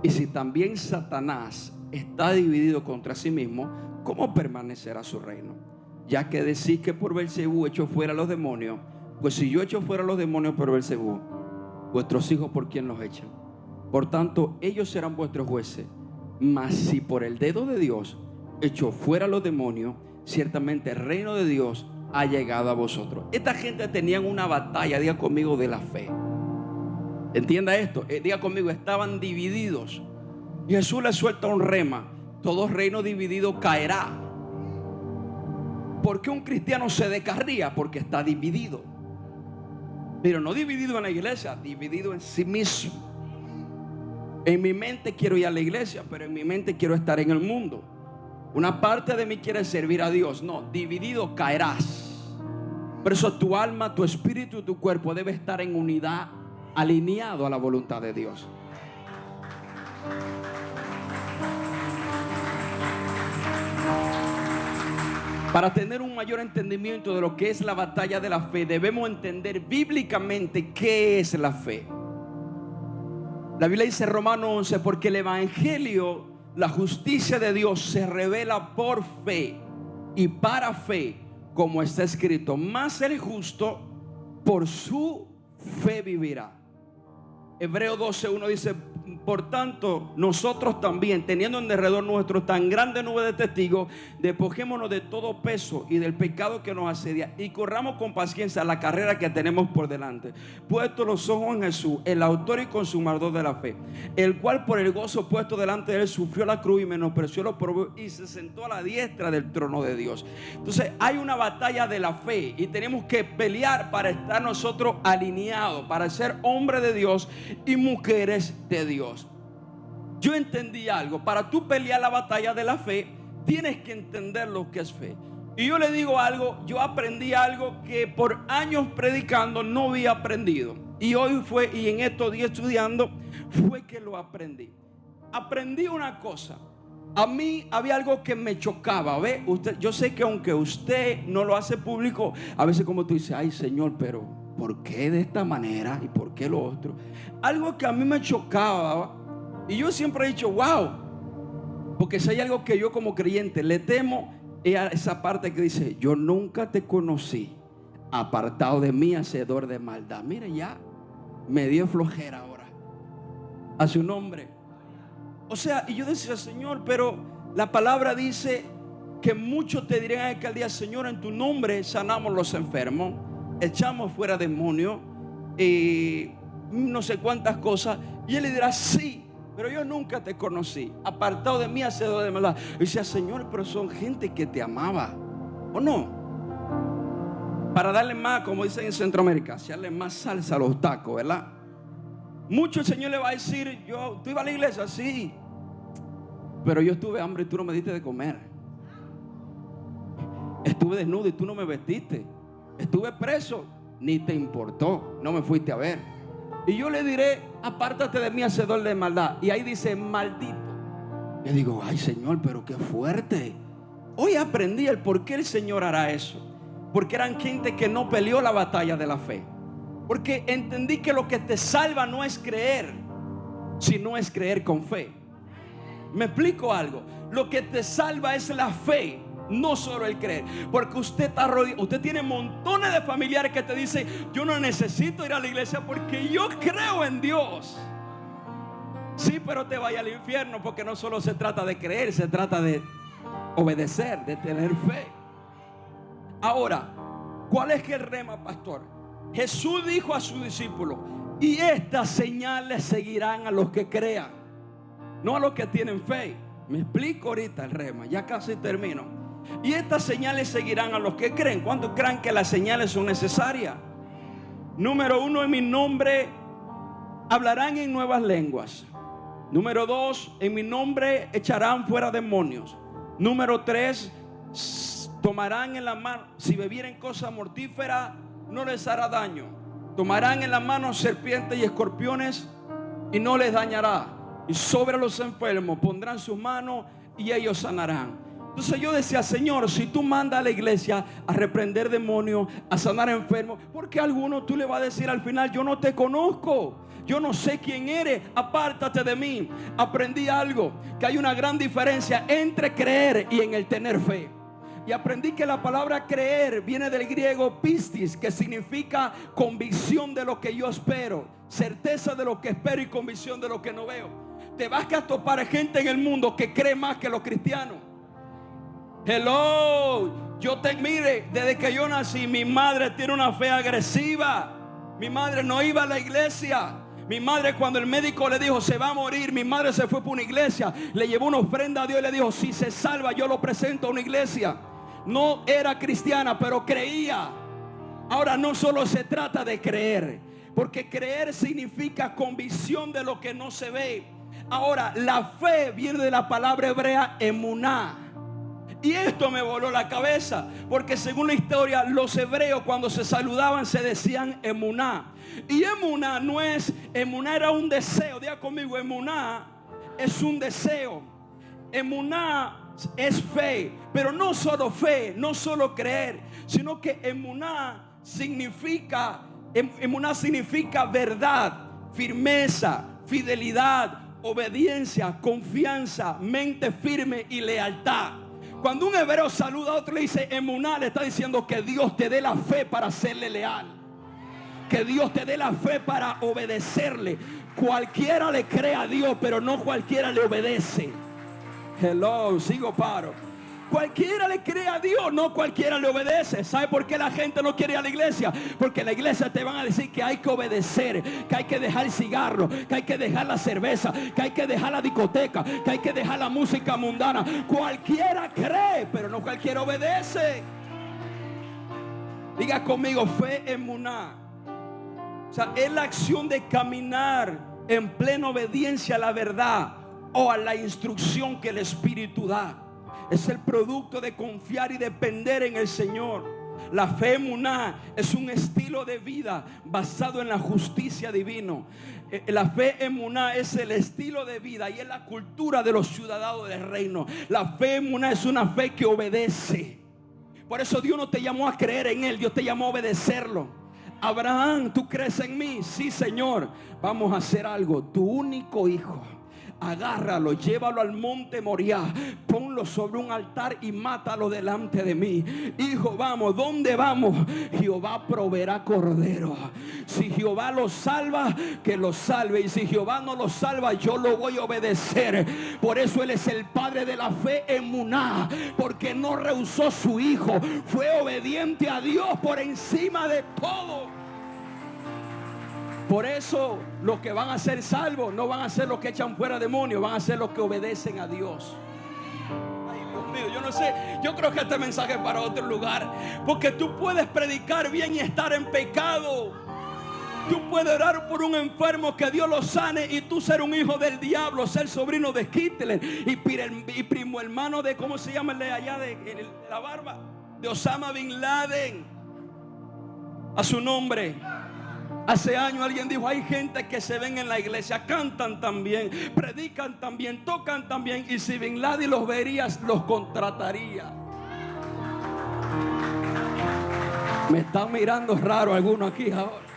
Y si también Satanás está dividido contra sí mismo, ¿cómo permanecerá su reino? Ya que decís que por Belcebú echo fuera a los demonios, pues si yo echo fuera a los demonios por Belcebú, vuestros hijos por quién los echan. Por tanto, ellos serán vuestros jueces. Mas si por el dedo de Dios echo fuera a los demonios, ciertamente el reino de Dios ha llegado a vosotros. Esta gente tenían una batalla, diga conmigo, de la fe. Entienda esto, diga conmigo, estaban divididos. Y Jesús le suelta un rema: todo reino dividido caerá. ¿Por qué un cristiano se descarría? Porque está dividido. Pero no dividido en la iglesia, dividido en sí mismo. En mi mente quiero ir a la iglesia, pero en mi mente quiero estar en el mundo. Una parte de mí quiere servir a Dios. No, dividido caerás. Por eso tu alma, tu espíritu y tu cuerpo debe estar en unidad, alineado a la voluntad de Dios. Para tener un mayor entendimiento de lo que es la batalla de la fe, debemos entender bíblicamente qué es la fe. La Biblia dice en Romanos 11: porque el evangelio, la justicia de Dios, se revela por fe y para fe, como está escrito: mas el justo por su fe vivirá. Hebreo 12:1 dice: por tanto, nosotros también, teniendo en derredor nuestro tan grande nube de testigos, despojémonos de todo peso y del pecado que nos asedia, y corramos con paciencia la carrera que tenemos por delante, puesto los ojos en Jesús, el autor y consumador de la fe, el cual por el gozo puesto delante de él sufrió la cruz y menospreció los propios, y se sentó a la diestra del trono de Dios. Entonces hay una batalla de la fe y tenemos que pelear para estar nosotros alineados, para ser hombres de Dios y mujeres de Dios. Yo entendí algo: para tú pelear la batalla de la fe, tienes que entender lo que es fe. Y yo le digo algo, yo aprendí algo que por años predicando no había aprendido. Y hoy fue, y en estos días estudiando, fue que lo aprendí. Aprendí una cosa. A mí había algo que me chocaba. ¿Ve? Yo sé que aunque usted no lo hace público, a veces como tú dices: ay Señor, pero ¿por qué de esta manera? ¿Y por qué lo otro? Algo que a mí me chocaba. Y yo siempre he dicho: wow. Porque si hay algo que yo como creyente le temo, es a esa parte que dice: yo nunca te conocí, apartado de mí, hacedor de maldad. Mire, ya me dio flojera ahora a su nombre. O sea, y yo decía: Señor, pero la palabra dice que muchos te dirán en aquel día: Señor, en tu nombre sanamos los enfermos, echamos fuera demonios, no sé cuántas cosas. Y él le dirá: sí, pero yo nunca te conocí, apartado de mí, hacedor de maldad. Y decía: Señor, pero son gente que te amaba, ¿o no? Para darle más, como dicen en Centroamérica, echarle más salsa a los tacos, ¿verdad? Mucho el Señor le va a decir: ¿tú ibas a la iglesia? Sí, pero yo tuve hambre y tú no me diste de comer. Estuve desnudo y tú no me vestiste. Estuve preso, ni te importó, no me fuiste a ver. Y yo le diré: apártate de mí, hacedor de maldad. Y ahí dice: maldito. Yo digo: ay Señor, pero qué fuerte. Hoy aprendí el por qué el Señor hará eso. Porque eran gente que no peleó la batalla de la fe. Porque entendí que lo que te salva no es creer, sino es creer con fe. Me explico algo: lo que te salva es la fe, no solo el creer. Porque usted está rodeado, usted tiene montones de familiares que te dicen: yo no necesito ir a la iglesia porque yo creo en Dios. Sí, pero te vaya al infierno, porque no solo se trata de creer, se trata de obedecer, de tener fe. Ahora, ¿cuál es el rema, pastor? Jesús dijo a sus discípulos: y estas señales seguirán a los que crean, no a los que tienen fe. Me explico ahorita el rema, ya casi termino. Y estas señales seguirán a los que creen. ¿Cuántos creen que las señales son necesarias? Número 1, en mi nombre hablarán en nuevas lenguas. Número 2, en mi nombre echarán fuera demonios. Número 3, tomarán en la mano, si bebieren cosa mortífera, no les hará daño. Tomarán en la mano serpientes y escorpiones y no les dañará. Y sobre los enfermos pondrán sus manos y ellos sanarán. Entonces yo decía: Señor, si tú mandas a la iglesia a reprender demonios, a sanar enfermos, ¿por qué a alguno tú le vas a decir al final: yo no te conozco, yo no sé quién eres, apártate de mí? Aprendí algo, que hay una gran diferencia entre creer y en el tener fe. Y aprendí que la palabra creer viene del griego pistis, que significa convicción de lo que yo espero, certeza de lo que espero y convicción de lo que no veo. Te vas a topar gente en el mundo que cree más que los cristianos. Hello, mire, desde que yo nací, mi madre tiene una fe agresiva. Mi madre no iba a la iglesia. Mi madre, cuando el médico le dijo se va a morir, mi madre se fue por una iglesia, le llevó una ofrenda a Dios y le dijo: si se salva, yo lo presento a una iglesia. No era cristiana, pero creía. Ahora, no solo se trata de creer, porque creer significa convicción de lo que no se ve. Ahora, la fe viene de la palabra hebrea emuná. Y esto me voló la cabeza, porque según la historia, los hebreos cuando se saludaban se decían emuná. Y emuná no es, emuná era un deseo. Diga conmigo, emuná es un deseo. Emuná es fe, pero no solo fe, no solo creer, sino que emuná significa verdad, firmeza, fidelidad, obediencia, confianza, mente firme y lealtad. Cuando un hebreo saluda a otro, le dice emuná, le está diciendo que Dios te dé la fe para serle leal, que Dios te dé la fe para obedecerle. Cualquiera le cree a Dios, pero no cualquiera le obedece. Hello, sigo paro. Cualquiera le cree a Dios, no cualquiera le obedece. ¿Sabe por qué la gente no quiere ir a la iglesia? Porque en la iglesia te van a decir que hay que obedecer, que hay que dejar el cigarro, que hay que dejar la cerveza, que hay que dejar la discoteca, que hay que dejar la música mundana. Cualquiera cree, pero no cualquiera obedece. Diga conmigo, fe emuná. O sea, es la acción de caminar en plena obediencia a la verdad o a la instrucción que el Espíritu da. Es el producto de confiar y depender en el Señor. La fe emuná es un estilo de vida basado en la justicia divina. La fe emuná es el estilo de vida y es la cultura de los ciudadanos del reino. La fe emuná es una fe que obedece. Por eso Dios no te llamó a creer en Él, Dios te llamó a obedecerlo. Abraham, ¿tú crees en mí? Sí, Señor. Vamos a hacer algo. Tu único hijo, agárralo, llévalo al monte Moriah, ponlo sobre un altar y mátalo delante de mí. Hijo, vamos, ¿dónde vamos? Jehová proveerá cordero. Si Jehová lo salva, que lo salve. Y si Jehová no lo salva, yo lo voy a obedecer. Por eso Él es el padre de la fe emuná, porque no rehusó su hijo, fue obediente a Dios por encima de todo. Por eso los que van a ser salvos no van a ser los que echan fuera demonios, van a ser los que obedecen a Dios. Ay, Dios mío, yo no sé, yo creo que este mensaje es para otro lugar. Porque tú puedes predicar bien y estar en pecado. Tú puedes orar por un enfermo que Dios lo sane y tú ser un hijo del diablo, ser sobrino de Hitler y primo hermano de, ¿cómo se llama el de allá de la barba? De Osama Bin Laden. A su nombre. Hace años alguien dijo: hay gente que se ven en la iglesia, cantan también, predican también, tocan también, y si Bin Laden los vería, los contrataría. Me están mirando raro algunos aquí ahora.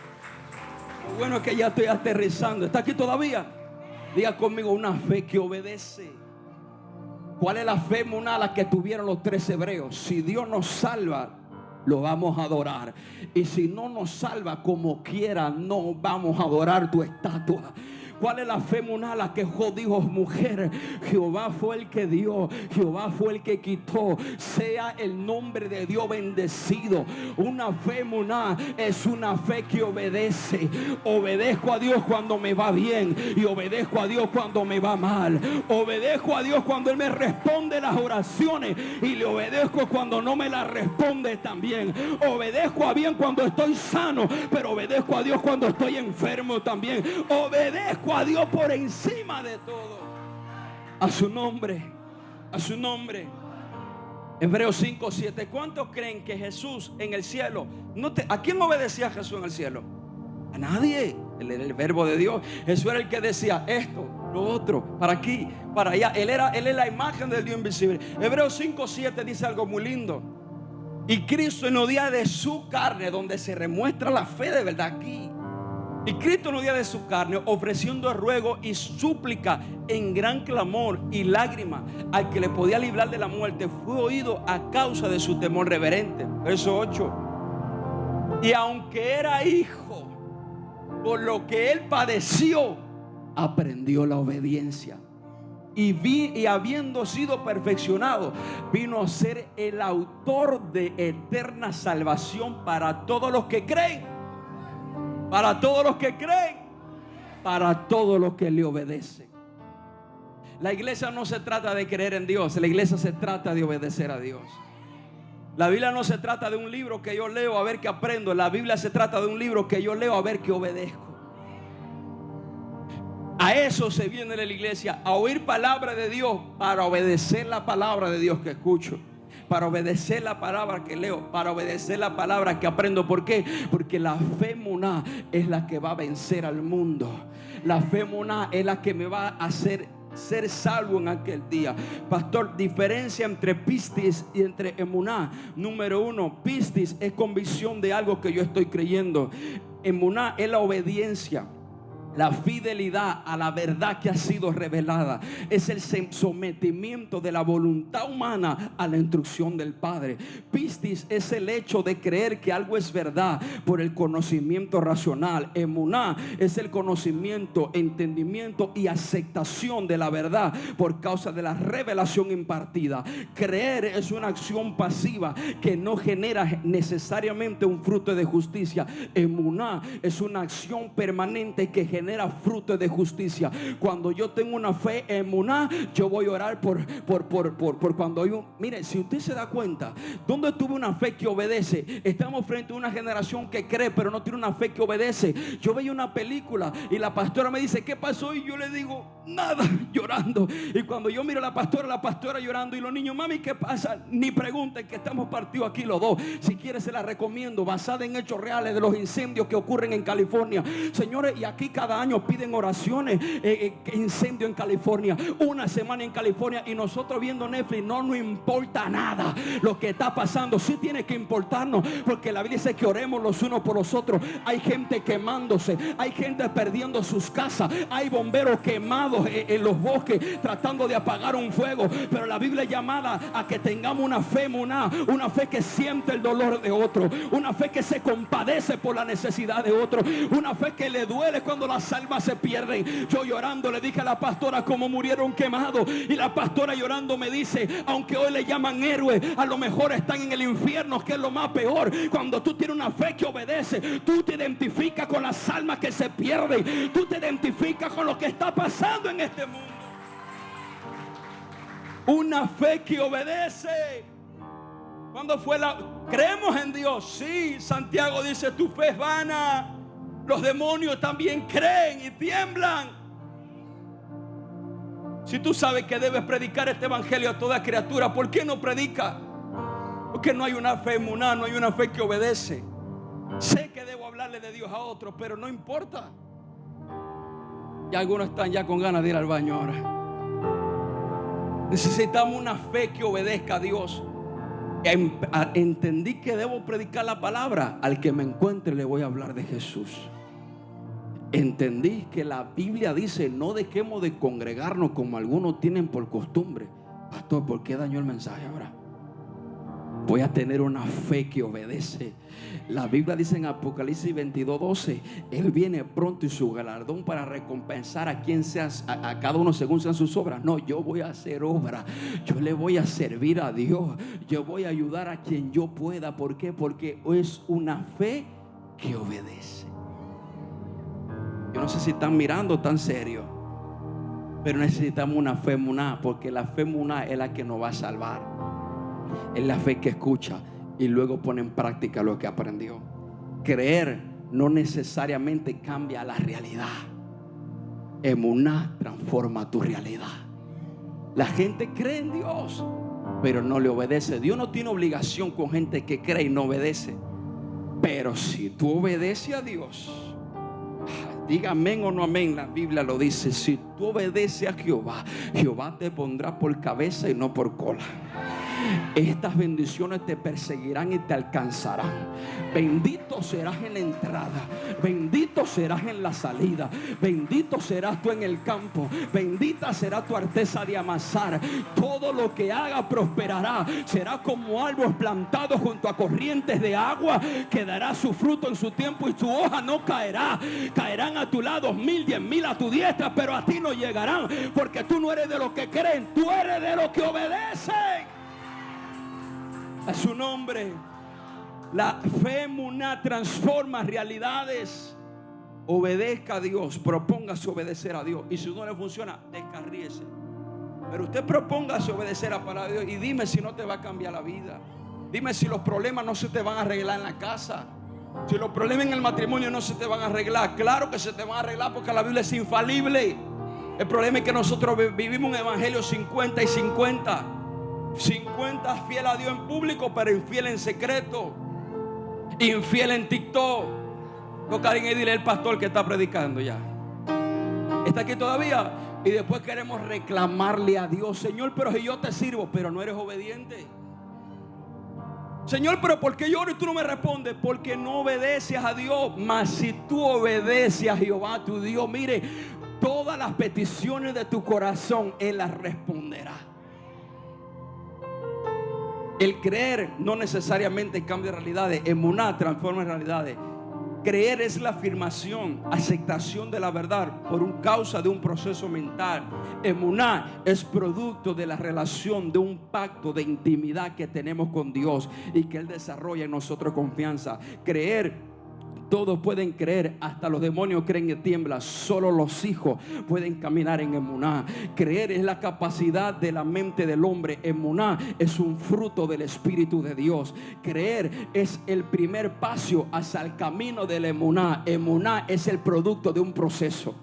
Lo bueno es que ya estoy aterrizando. ¿Está aquí todavía? Diga conmigo, una fe que obedece. ¿Cuál es la fe emuná la que tuvieron los 3 hebreos? Si Dios nos salva, lo vamos a adorar. Y si no nos salva, como quiera, no vamos a adorar tu estatua. ¿Cuál es la fe emuná? La que dijo, mujer, Jehová fue el que dio, Jehová fue el que quitó, sea el nombre de Dios bendecido. Una fe emuná es una fe que obedece. Obedezco a Dios cuando me va bien y obedezco a Dios cuando me va mal. Obedezco a Dios cuando Él me responde las oraciones y le obedezco cuando no me las responde también. Obedezco a bien cuando estoy sano, pero obedezco a Dios cuando estoy enfermo también. Obedezco a Dios por encima de todo. A su nombre, a su nombre. Hebreos 5:7. ¿Cuántos creen que Jesús en el cielo ¿a quién obedecía Jesús en el cielo? A nadie. Él era el verbo de Dios. Jesús era el que decía esto, lo otro, para aquí, para allá. Él es la imagen del Dios invisible. Hebreos 5:7 dice algo muy lindo. Y Cristo en los días de su carne, donde se remuestra la fe de verdad aquí. Y Cristo en los días de su carne, ofreciendo ruego y súplica en gran clamor y lágrima al que le podía librar de la muerte, fue oído a causa de su temor reverente. Verso 8. Y aunque era hijo, por lo que él padeció, aprendió la obediencia. Y habiendo sido perfeccionado, vino a ser el autor de eterna salvación para todos los que creen. Para todos los que creen, para todos los que le obedecen. La iglesia no se trata de creer en Dios, la iglesia se trata de obedecer a Dios. La Biblia no se trata de un libro que yo leo a ver qué aprendo. La Biblia se trata de un libro que yo leo a ver qué obedezco. A eso se viene de la iglesia, a oír palabra de Dios para obedecer la palabra de Dios que escucho, para obedecer la palabra que leo, para obedecer la palabra que aprendo. ¿Por qué? Porque la fe emuná es la que va a vencer al mundo. La fe emuná es la que me va a hacer ser salvo en aquel día. Pastor, diferencia entre pistis y entre emuná. Número uno, pistis es convicción de algo que yo estoy creyendo. Emuná es la obediencia, la fidelidad a la verdad que ha sido revelada. Es el sometimiento de la voluntad humana a la instrucción del Padre. Pistis es el hecho de creer que algo es verdad por el conocimiento racional. Emuná es el conocimiento, entendimiento y aceptación de la verdad por causa de la revelación impartida. Creer es una acción pasiva que no genera necesariamente un fruto de justicia. Emuná es una acción permanente que genera fruto de justicia. Cuando yo tengo una fe emuná, yo voy a orar por cuando hay un... Mire, si usted se da cuenta, ¿dónde tuve una fe que obedece? Estamos frente a una generación que cree pero no tiene una fe que obedece. Yo veía una película y la pastora me dice, ¿qué pasó? Y yo le digo, nada, llorando. Y cuando yo miro a la pastora llorando, y los niños, mami, ¿qué pasa? Ni pregunten, que estamos partidos aquí los dos. Si quieres se la recomiendo, basada en hechos reales de los incendios que ocurren en California. Señores, y aquí cada año piden oraciones, incendio en California, una semana en California, y nosotros viendo Netflix no nos importa nada lo que está pasando. Sí tiene que importarnos, porque la Biblia dice que oremos los unos por los otros. Hay gente quemándose, hay gente perdiendo sus casas, hay bomberos quemados en los bosques tratando de apagar un fuego, pero la Biblia es llamada a que tengamos una fe emuná, una fe que siente el dolor de otro, una fe que se compadece por la necesidad de otro, una fe que le duele cuando las almas se pierden. Yo llorando le dije a la pastora cómo murieron quemados, y la pastora llorando me dice, aunque hoy le llaman héroes, a lo mejor están en el infierno, que es lo más peor. Cuando tú tienes una fe que obedece, tú te identificas con las almas que se pierden, tú te identificas con lo que está pasando en este mundo. Una fe que obedece. ¿Cuándo fue creemos en Dios? Sí. Santiago dice, tu fe es vana. Los demonios también creen y tiemblan. Si tú sabes que debes predicar este evangelio a toda criatura, ¿por qué no predica? Porque no hay una fe emuná, no hay una fe que obedece. Sé que debo hablarle de Dios a otros, pero no importa. Y algunos están ya con ganas de ir al baño ahora. Necesitamos una fe que obedezca a Dios. Entendí que debo predicar la palabra. Al que me encuentre le voy a hablar de Jesús. Entendí que la Biblia dice, no dejemos de congregarnos como algunos tienen por costumbre. Pastor, ¿por qué dañó el mensaje ahora? Voy a tener una fe que obedece. La Biblia dice en Apocalipsis 22:12, Él viene pronto y su galardón para recompensar a quien sea, a cada uno según sean sus obras. No, yo voy a hacer obra. Yo le voy a servir a Dios. Yo voy a ayudar a quien yo pueda. ¿Por qué? Porque es una fe que obedece. Yo no sé si están mirando tan serio, pero necesitamos una fe emuná, porque la fe emuná es la que nos va a salvar. Es la fe que escucha y luego pone en práctica lo que aprendió. Creer no necesariamente cambia la realidad. Emuná transforma tu realidad. La gente cree en Dios, pero no le obedece. Dios no tiene obligación con gente que cree y no obedece. Pero si tú obedeces a Dios, diga amén o no amén, la Biblia lo dice. Si tú obedeces a Jehová, Jehová te pondrá por cabeza y no por cola. Estas bendiciones te perseguirán y te alcanzarán. Bendito serás en la entrada, bendito serás en la salida, bendito serás tú en el campo, bendita será tu arteza de amasar. Todo lo que haga prosperará. Será como árbol plantado junto a corrientes de agua, que dará su fruto en su tiempo y su hoja no caerá. Caerán a tu lado 1000, 10,000 a tu diestra, pero a ti no llegarán, porque tú no eres de los que creen, tú eres de los que obedecen. A su nombre. La fe emuná transforma realidades. Obedezca a Dios, propóngase obedecer a Dios. Y si no le funciona, descarríese. Pero usted propóngase obedecer a la palabra de Dios. Y dime si no te va a cambiar la vida. Dime si los problemas no se te van a arreglar en la casa. Si los problemas en el matrimonio no se te van a arreglar. Claro que se te van a arreglar, porque la Biblia es infalible. El problema es que nosotros vivimos un evangelio 50 y 50. 50 fiel a Dios en público, pero infiel en secreto, infiel en TikTok. Toca a alguien y dile: el pastor que está predicando ya está aquí todavía. Y después queremos reclamarle a Dios: Señor, pero si yo te sirvo, pero no eres obediente. Señor, pero ¿por qué lloro y tú no me respondes? Porque no obedeces a Dios. Mas si tú obedeces a Jehová tu Dios, mire, todas las peticiones de tu corazón Él las responderá. El creer no necesariamente cambia realidades. Emuná transforma realidades. Creer es la afirmación, aceptación de la verdad por causa de un proceso mental. Emuná es producto de la relación, de un pacto de intimidad que tenemos con Dios y que Él desarrolla en nosotros confianza. Creer, todos pueden creer, hasta los demonios creen y tiemblan. Solo los hijos pueden caminar en emuná. Creer es la capacidad de la mente del hombre. Emuná es un fruto del Espíritu de Dios. Creer es el primer paso hacia el camino del emuná. Emuná es el producto de un proceso.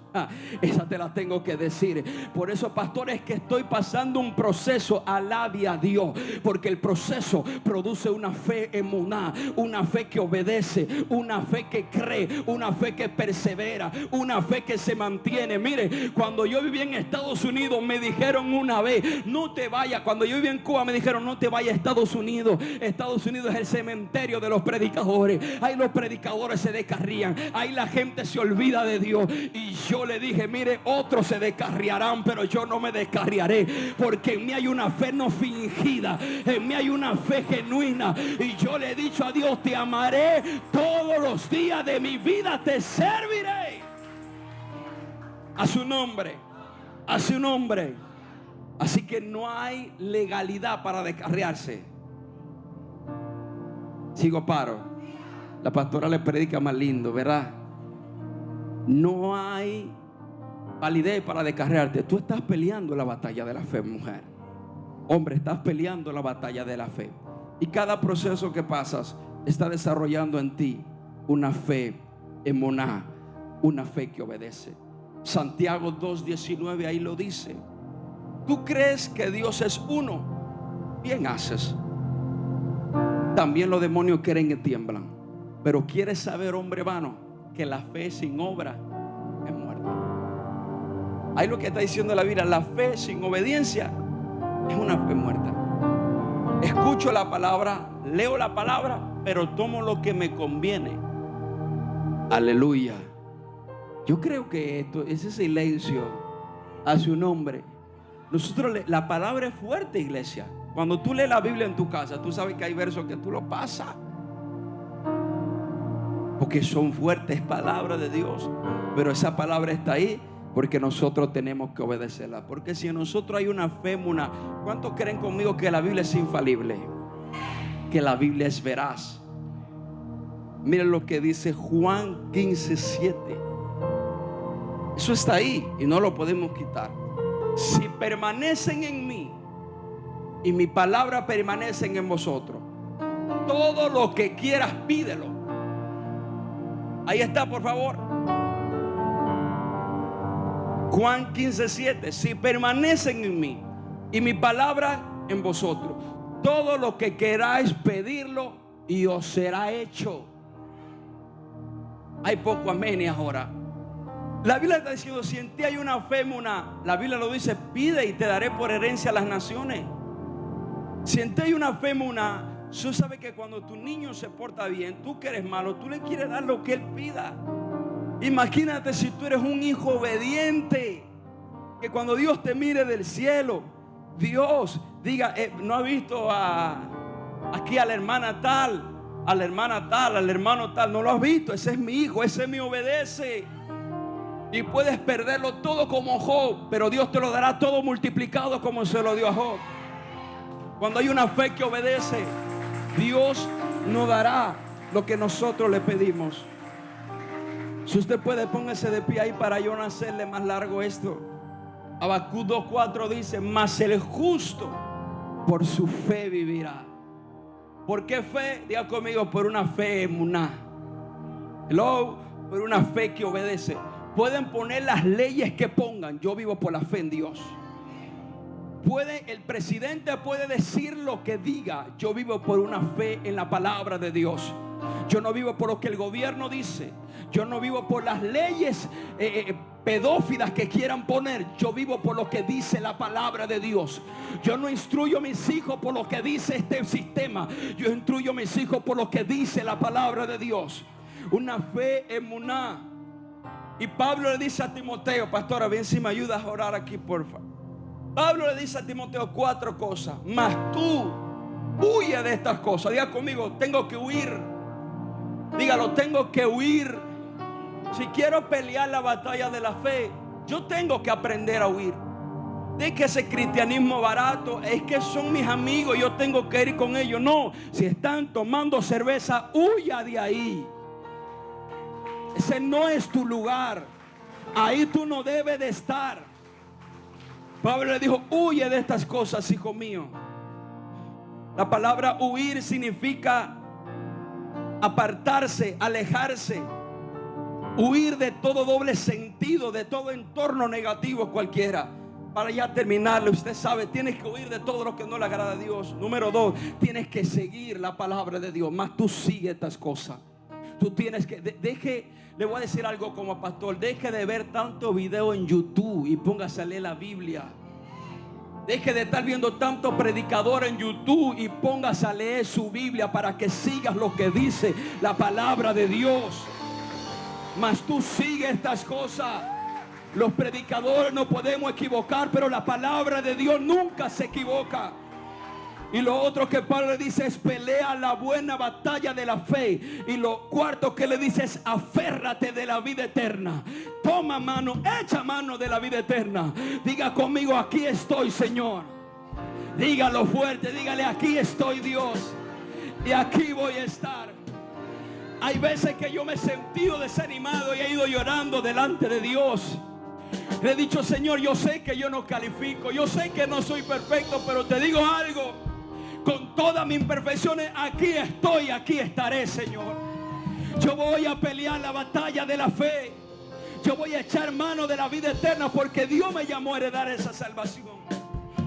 Esa te la tengo que decir. Por eso, pastores, que estoy pasando un proceso, alabe a Dios, porque el proceso produce una fe emuná, una fe que obedece, una fe que cree, una fe que persevera, una fe que se mantiene. Mire, cuando yo vivía en Estados Unidos me dijeron una vez: no te vayas. Cuando yo vivía en Cuba me dijeron: no te vayas a Estados Unidos. Estados Unidos es el cementerio de los predicadores. Ahí los predicadores se descarrían, ahí la gente se olvida de Dios. Y yo le dije: mire, otros se descarriarán, pero yo no me descarriaré, porque en mí hay una fe no fingida, en mí hay una fe genuina. Y yo le he dicho a Dios: te amaré todos los días de mi vida, te serviré. A su nombre, a su nombre. Así que no hay legalidad para descarriarse. Sigo paro. La pastora le predica más lindo, ¿verdad? No hay validez para descarriarte. Tú estás peleando la batalla de la fe, mujer. Hombre, estás peleando la batalla de la fe. Y cada proceso que pasas está desarrollando en ti una fe emuná, una fe que obedece. Santiago 2:19 ahí lo dice: tú crees que Dios es uno, bien haces. También los demonios creen y tiemblan. Pero quieres saber, hombre vano, que la fe sin obra es muerta. Ahí lo que está diciendo la Biblia: la fe sin obediencia es una fe muerta. Escucho la palabra, leo la palabra, pero tomo lo que me conviene. Aleluya. Yo creo que ese silencio hace un hombre. Nosotros, la palabra es fuerte, iglesia. Cuando tú lees la Biblia en tu casa, tú sabes que hay versos que tú lo pasas, porque son fuertes palabras de Dios. Pero esa palabra está ahí porque nosotros tenemos que obedecerla. Porque si en nosotros hay una fe, ¿cuántos creen conmigo que la Biblia es infalible? Que la Biblia es veraz. Miren lo que dice Juan 15:7. Eso está ahí y no lo podemos quitar. Si permanecen en mí y mi palabra permanecen en vosotros, todo lo que quieras pídelo. Ahí está, por favor. Juan 15:7. Si permanecen en mí y mi palabra en vosotros, todo lo que queráis pedirlo y os será hecho. Hay poco amén ahora. La Biblia está diciendo, si en ti hay una fe, la Biblia lo dice, pide y te daré por herencia a las naciones. Si en ti hay una fe, tú sabes que cuando tu niño se porta bien, tú que eres malo, tú le quieres dar lo que él pida. Imagínate si tú eres un hijo obediente, que cuando Dios te mire del cielo, Dios diga, no ha visto aquí a la hermana tal, a la hermana tal, al hermano tal, no lo has visto, ese es mi hijo, ese me obedece. Y puedes perderlo todo como Job, pero Dios te lo dará todo multiplicado como se lo dio a Job. Cuando hay una fe que obedece, Dios nos dará lo que nosotros le pedimos. Si usted puede, póngase de pie ahí para yo no hacerle más largo esto. Habacuc 2:4 dice, mas el justo por su fe vivirá. ¿Por qué fe? Diga conmigo, por una fe emuná. Hello, por una fe que obedece. Pueden poner las leyes que pongan, yo vivo por la fe en Dios. El presidente puede decir lo que diga, yo vivo por una fe en la palabra de Dios. Yo no vivo por lo que el gobierno dice. Yo no vivo por las leyes pedófilas que quieran poner. Yo vivo por lo que dice la palabra de Dios. Yo no instruyo a mis hijos por lo que dice este sistema. Yo instruyo a mis hijos por lo que dice la palabra de Dios. Una fe emuná. Y Pablo le dice a Timoteo, pastora, bien si me ayudas a orar aquí, porfa. Pablo le dice a Timoteo 4 cosas. Mas tú huye de estas cosas. Diga conmigo, tengo que huir. Dígalo, tengo que huir. Si quiero pelear la batalla de la fe, yo tengo que aprender a huir. De que ese cristianismo barato es que son mis amigos, yo tengo que ir con ellos. No, si están tomando cerveza, huya de ahí. Ese no es tu lugar. Ahí tú no debes de estar. Pablo le dijo, huye de estas cosas, hijo mío. La palabra huir significa apartarse, alejarse. Huir de todo doble sentido, de todo entorno negativo cualquiera. Para ya terminarle, usted sabe, tienes que huir de todo lo que no le agrada a Dios. Número 2, tienes que seguir la palabra de Dios. Más tú sigue estas cosas. Tú tienes que, le voy a decir algo como pastor, deje de ver tanto video en YouTube y póngase a leer la Biblia. Deje de estar viendo tanto predicador en YouTube y póngase a leer su Biblia para que sigas lo que dice la palabra de Dios. Mas tú sigue estas cosas. Los predicadores no podemos equivocar, pero la palabra de Dios nunca se equivoca. Y lo otro que Pablo le dice es pelea la buena batalla de la fe. Y lo cuarto que le dice es aférrate de la vida eterna. Toma mano, echa mano de la vida eterna. Diga conmigo, aquí estoy, Señor. Dígalo fuerte, dígale, aquí estoy, Dios. Y aquí voy a estar. Hay veces que yo me he sentido desanimado y he ido llorando delante de Dios. Le he dicho, Señor, yo sé que yo no califico, yo sé que no soy perfecto, pero te digo algo. Con todas mis imperfecciones, aquí estoy, aquí estaré, Señor. Yo voy a pelear la batalla de la fe. Yo voy a echar mano de la vida eterna porque Dios me llamó a heredar esa salvación.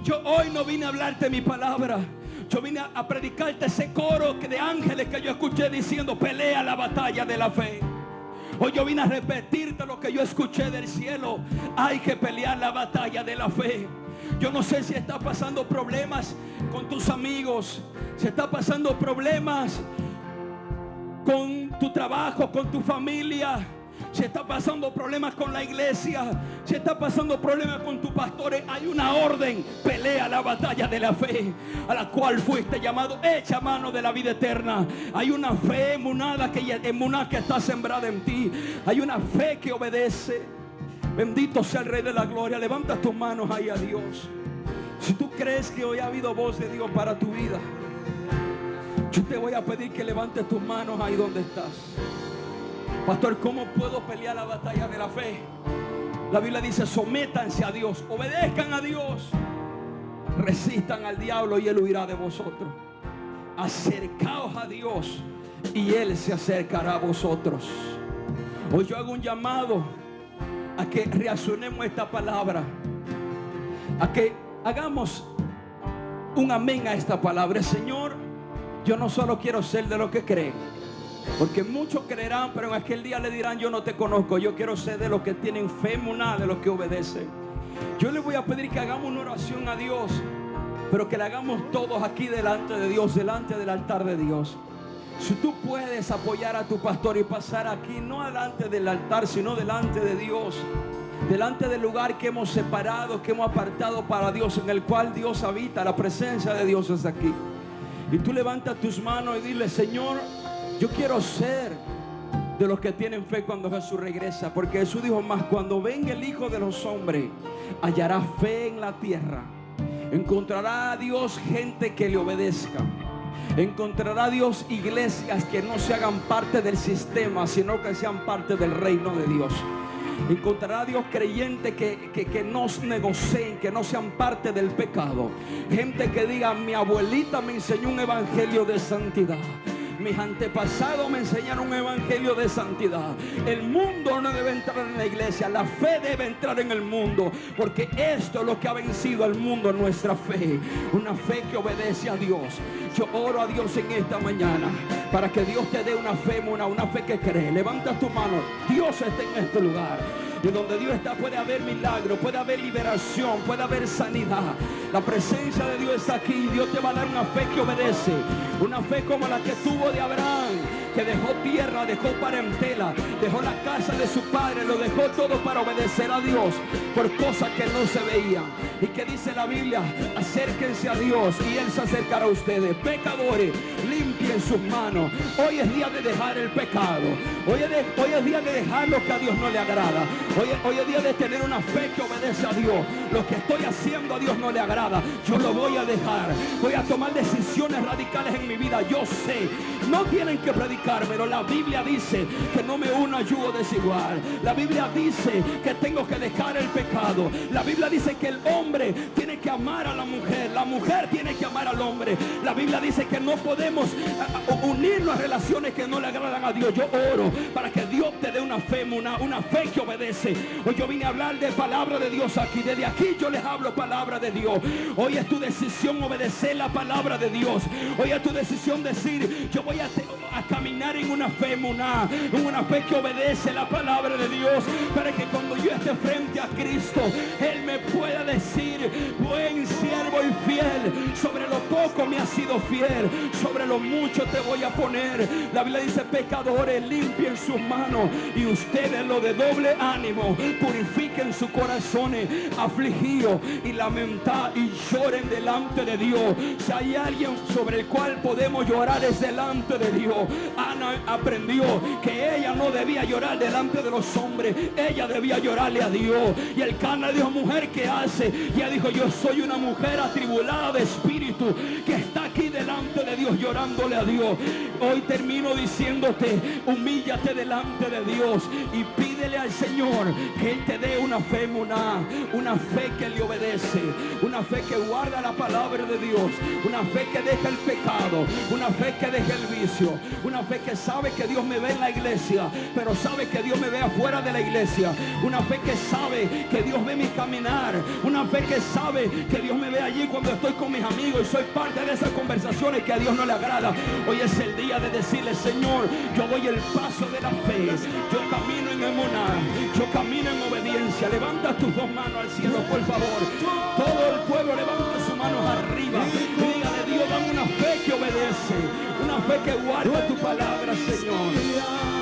Yo hoy no vine a hablarte mi palabra. Yo vine a predicarte ese coro de ángeles que yo escuché diciendo, pelea la batalla de la fe. Hoy yo vine a repetirte lo que yo escuché del cielo. Hay que pelear la batalla de la fe. Yo no sé si estás pasando problemas con tus amigos, si estás pasando problemas con tu trabajo, con tu familia, Si está pasando problemas con la iglesia, si está pasando problemas con tus pastores, hay una orden. Pelea la batalla de la fe a la cual fuiste llamado. Echa mano de la vida eterna. Hay una fe emuná que está sembrada en ti. Hay una fe que obedece. Bendito sea el Rey de la Gloria. Levanta tus manos ahí a Dios. Si tú crees que hoy ha habido voz de Dios para tu vida, yo te voy a pedir que levantes tus manos ahí donde estás. Pastor, ¿cómo puedo pelear la batalla de la fe? La Biblia dice: sométanse a Dios, obedezcan a Dios, resistan al diablo y él huirá de vosotros. Acercaos a Dios y él se acercará a vosotros. Hoy yo hago un llamado a que reaccionemos esta palabra, a que hagamos un amén a esta palabra. Señor, yo no solo quiero ser de los que creen, porque muchos creerán, pero en aquel día le dirán: yo no te conozco. Yo quiero ser de los que tienen fe emuná, de los que obedecen. Yo les voy a pedir que hagamos una oración a Dios, pero que la hagamos todos aquí delante de Dios, delante del altar de Dios. Si tú puedes apoyar a tu pastor y pasar aquí, no delante del altar, sino delante de Dios, delante del lugar que hemos separado, que hemos apartado para Dios, en el cual Dios habita, la presencia de Dios es aquí. Y tú levantas tus manos y dile: Señor, yo quiero ser de los que tienen fe cuando Jesús regresa. Porque Jesús dijo: más cuando venga el Hijo de los hombres, hallará fe en la tierra. Encontrará a Dios gente que le obedezca. Encontrará a Dios iglesias que no se hagan parte del sistema, sino que sean parte del reino de Dios. Encontrará a Dios creyentes que no negocien, que no sean parte del pecado. Gente que diga: mi abuelita me enseñó un evangelio de santidad. Mis antepasados me enseñaron un evangelio de santidad. El mundo no debe entrar en la iglesia, la fe debe entrar en el mundo, porque esto es lo que ha vencido al mundo, nuestra fe. Una fe que obedece a Dios. Yo oro a Dios en esta mañana para que Dios te dé una fe, una fe que cree. Levanta tu mano. Dios está en este lugar. Y donde Dios está puede haber milagro, puede haber liberación, puede haber sanidad. La presencia de Dios está aquí. Dios te va a dar una fe que obedece. Una fe como la que tuvo de Abraham, que dejó tierra, dejó parentela, dejó la casa de su padre, lo dejó todo para obedecer a Dios por cosas que no se veían. Y que dice la Biblia: acérquense a Dios y Él se acercará a ustedes. Pecadores, limpien sus manos. Hoy es día de dejar el pecado. Hoy es día de dejar lo que a Dios no le agrada. Hoy es día de tener una fe que obedece a Dios. Lo que estoy haciendo a Dios no le agrada. Yo lo voy a dejar. Voy a tomar decisiones radicales en mi vida. Yo sé, no tienen que predicar, pero la Biblia dice que no me uno a yugo desigual. La Biblia dice que tengo que dejar el pecado. La Biblia dice que el hombre tiene que amar a la mujer tiene que amar al hombre. La Biblia dice que no podemos unirnos a relaciones que no le agradan a Dios. Yo oro para que Dios te dé una fe, una fe que obedece. Hoy yo vine a hablar de palabra de Dios aquí. Desde aquí yo les hablo palabra de Dios. Hoy es tu decisión obedecer la palabra de Dios. Hoy es tu decisión decir: yo voy a caminar en una fe emuná, en una fe que obedece la palabra de Dios, para que cuando yo esté frente a Cristo, Él me pueda decir: buen siervo y fiel, sobre lo poco me has sido fiel, sobre lo mucho te voy a poner. La Biblia dice: pecadores, limpien sus manos, y ustedes, los de doble ánimo, purifiquen sus corazones afligidos y lamentados y lloren delante de Dios. Si hay alguien sobre el cual podemos llorar, es delante de Dios. Ana aprendió que ella no debía llorar delante de los hombres, ella debía llorarle a Dios. Y el Cana dijo: mujer, ¿qué hace? Y ella dijo: yo soy una mujer atribulada de espíritu, que está aquí delante de Dios llorándole a Dios. Hoy termino diciéndote: humíllate delante de Dios y pídele al Señor que Él te dé una fe emuná, una fe que le obedece, una fe que guarda la palabra de Dios, una fe que deja el pecado, una fe que deja el vicio, una fe que sabe que Dios me ve en la iglesia, pero sabe que Dios me ve afuera de la iglesia, una fe que sabe que Dios ve mi caminar, una fe que sabe que Dios me ve allí cuando estoy con mis amigos y soy parte de esas conversaciones que a Dios no le agrada. Hoy es el día de decirle: Señor, yo doy el paso de la fe, yo camino en emuná, yo camino en obediencia. Levanta tus dos manos al cielo, por favor. Todo el pueblo levanta sus manos arriba y dígale: Dios, dame una fe que obedece, una fe que guarda tu palabra, Señor.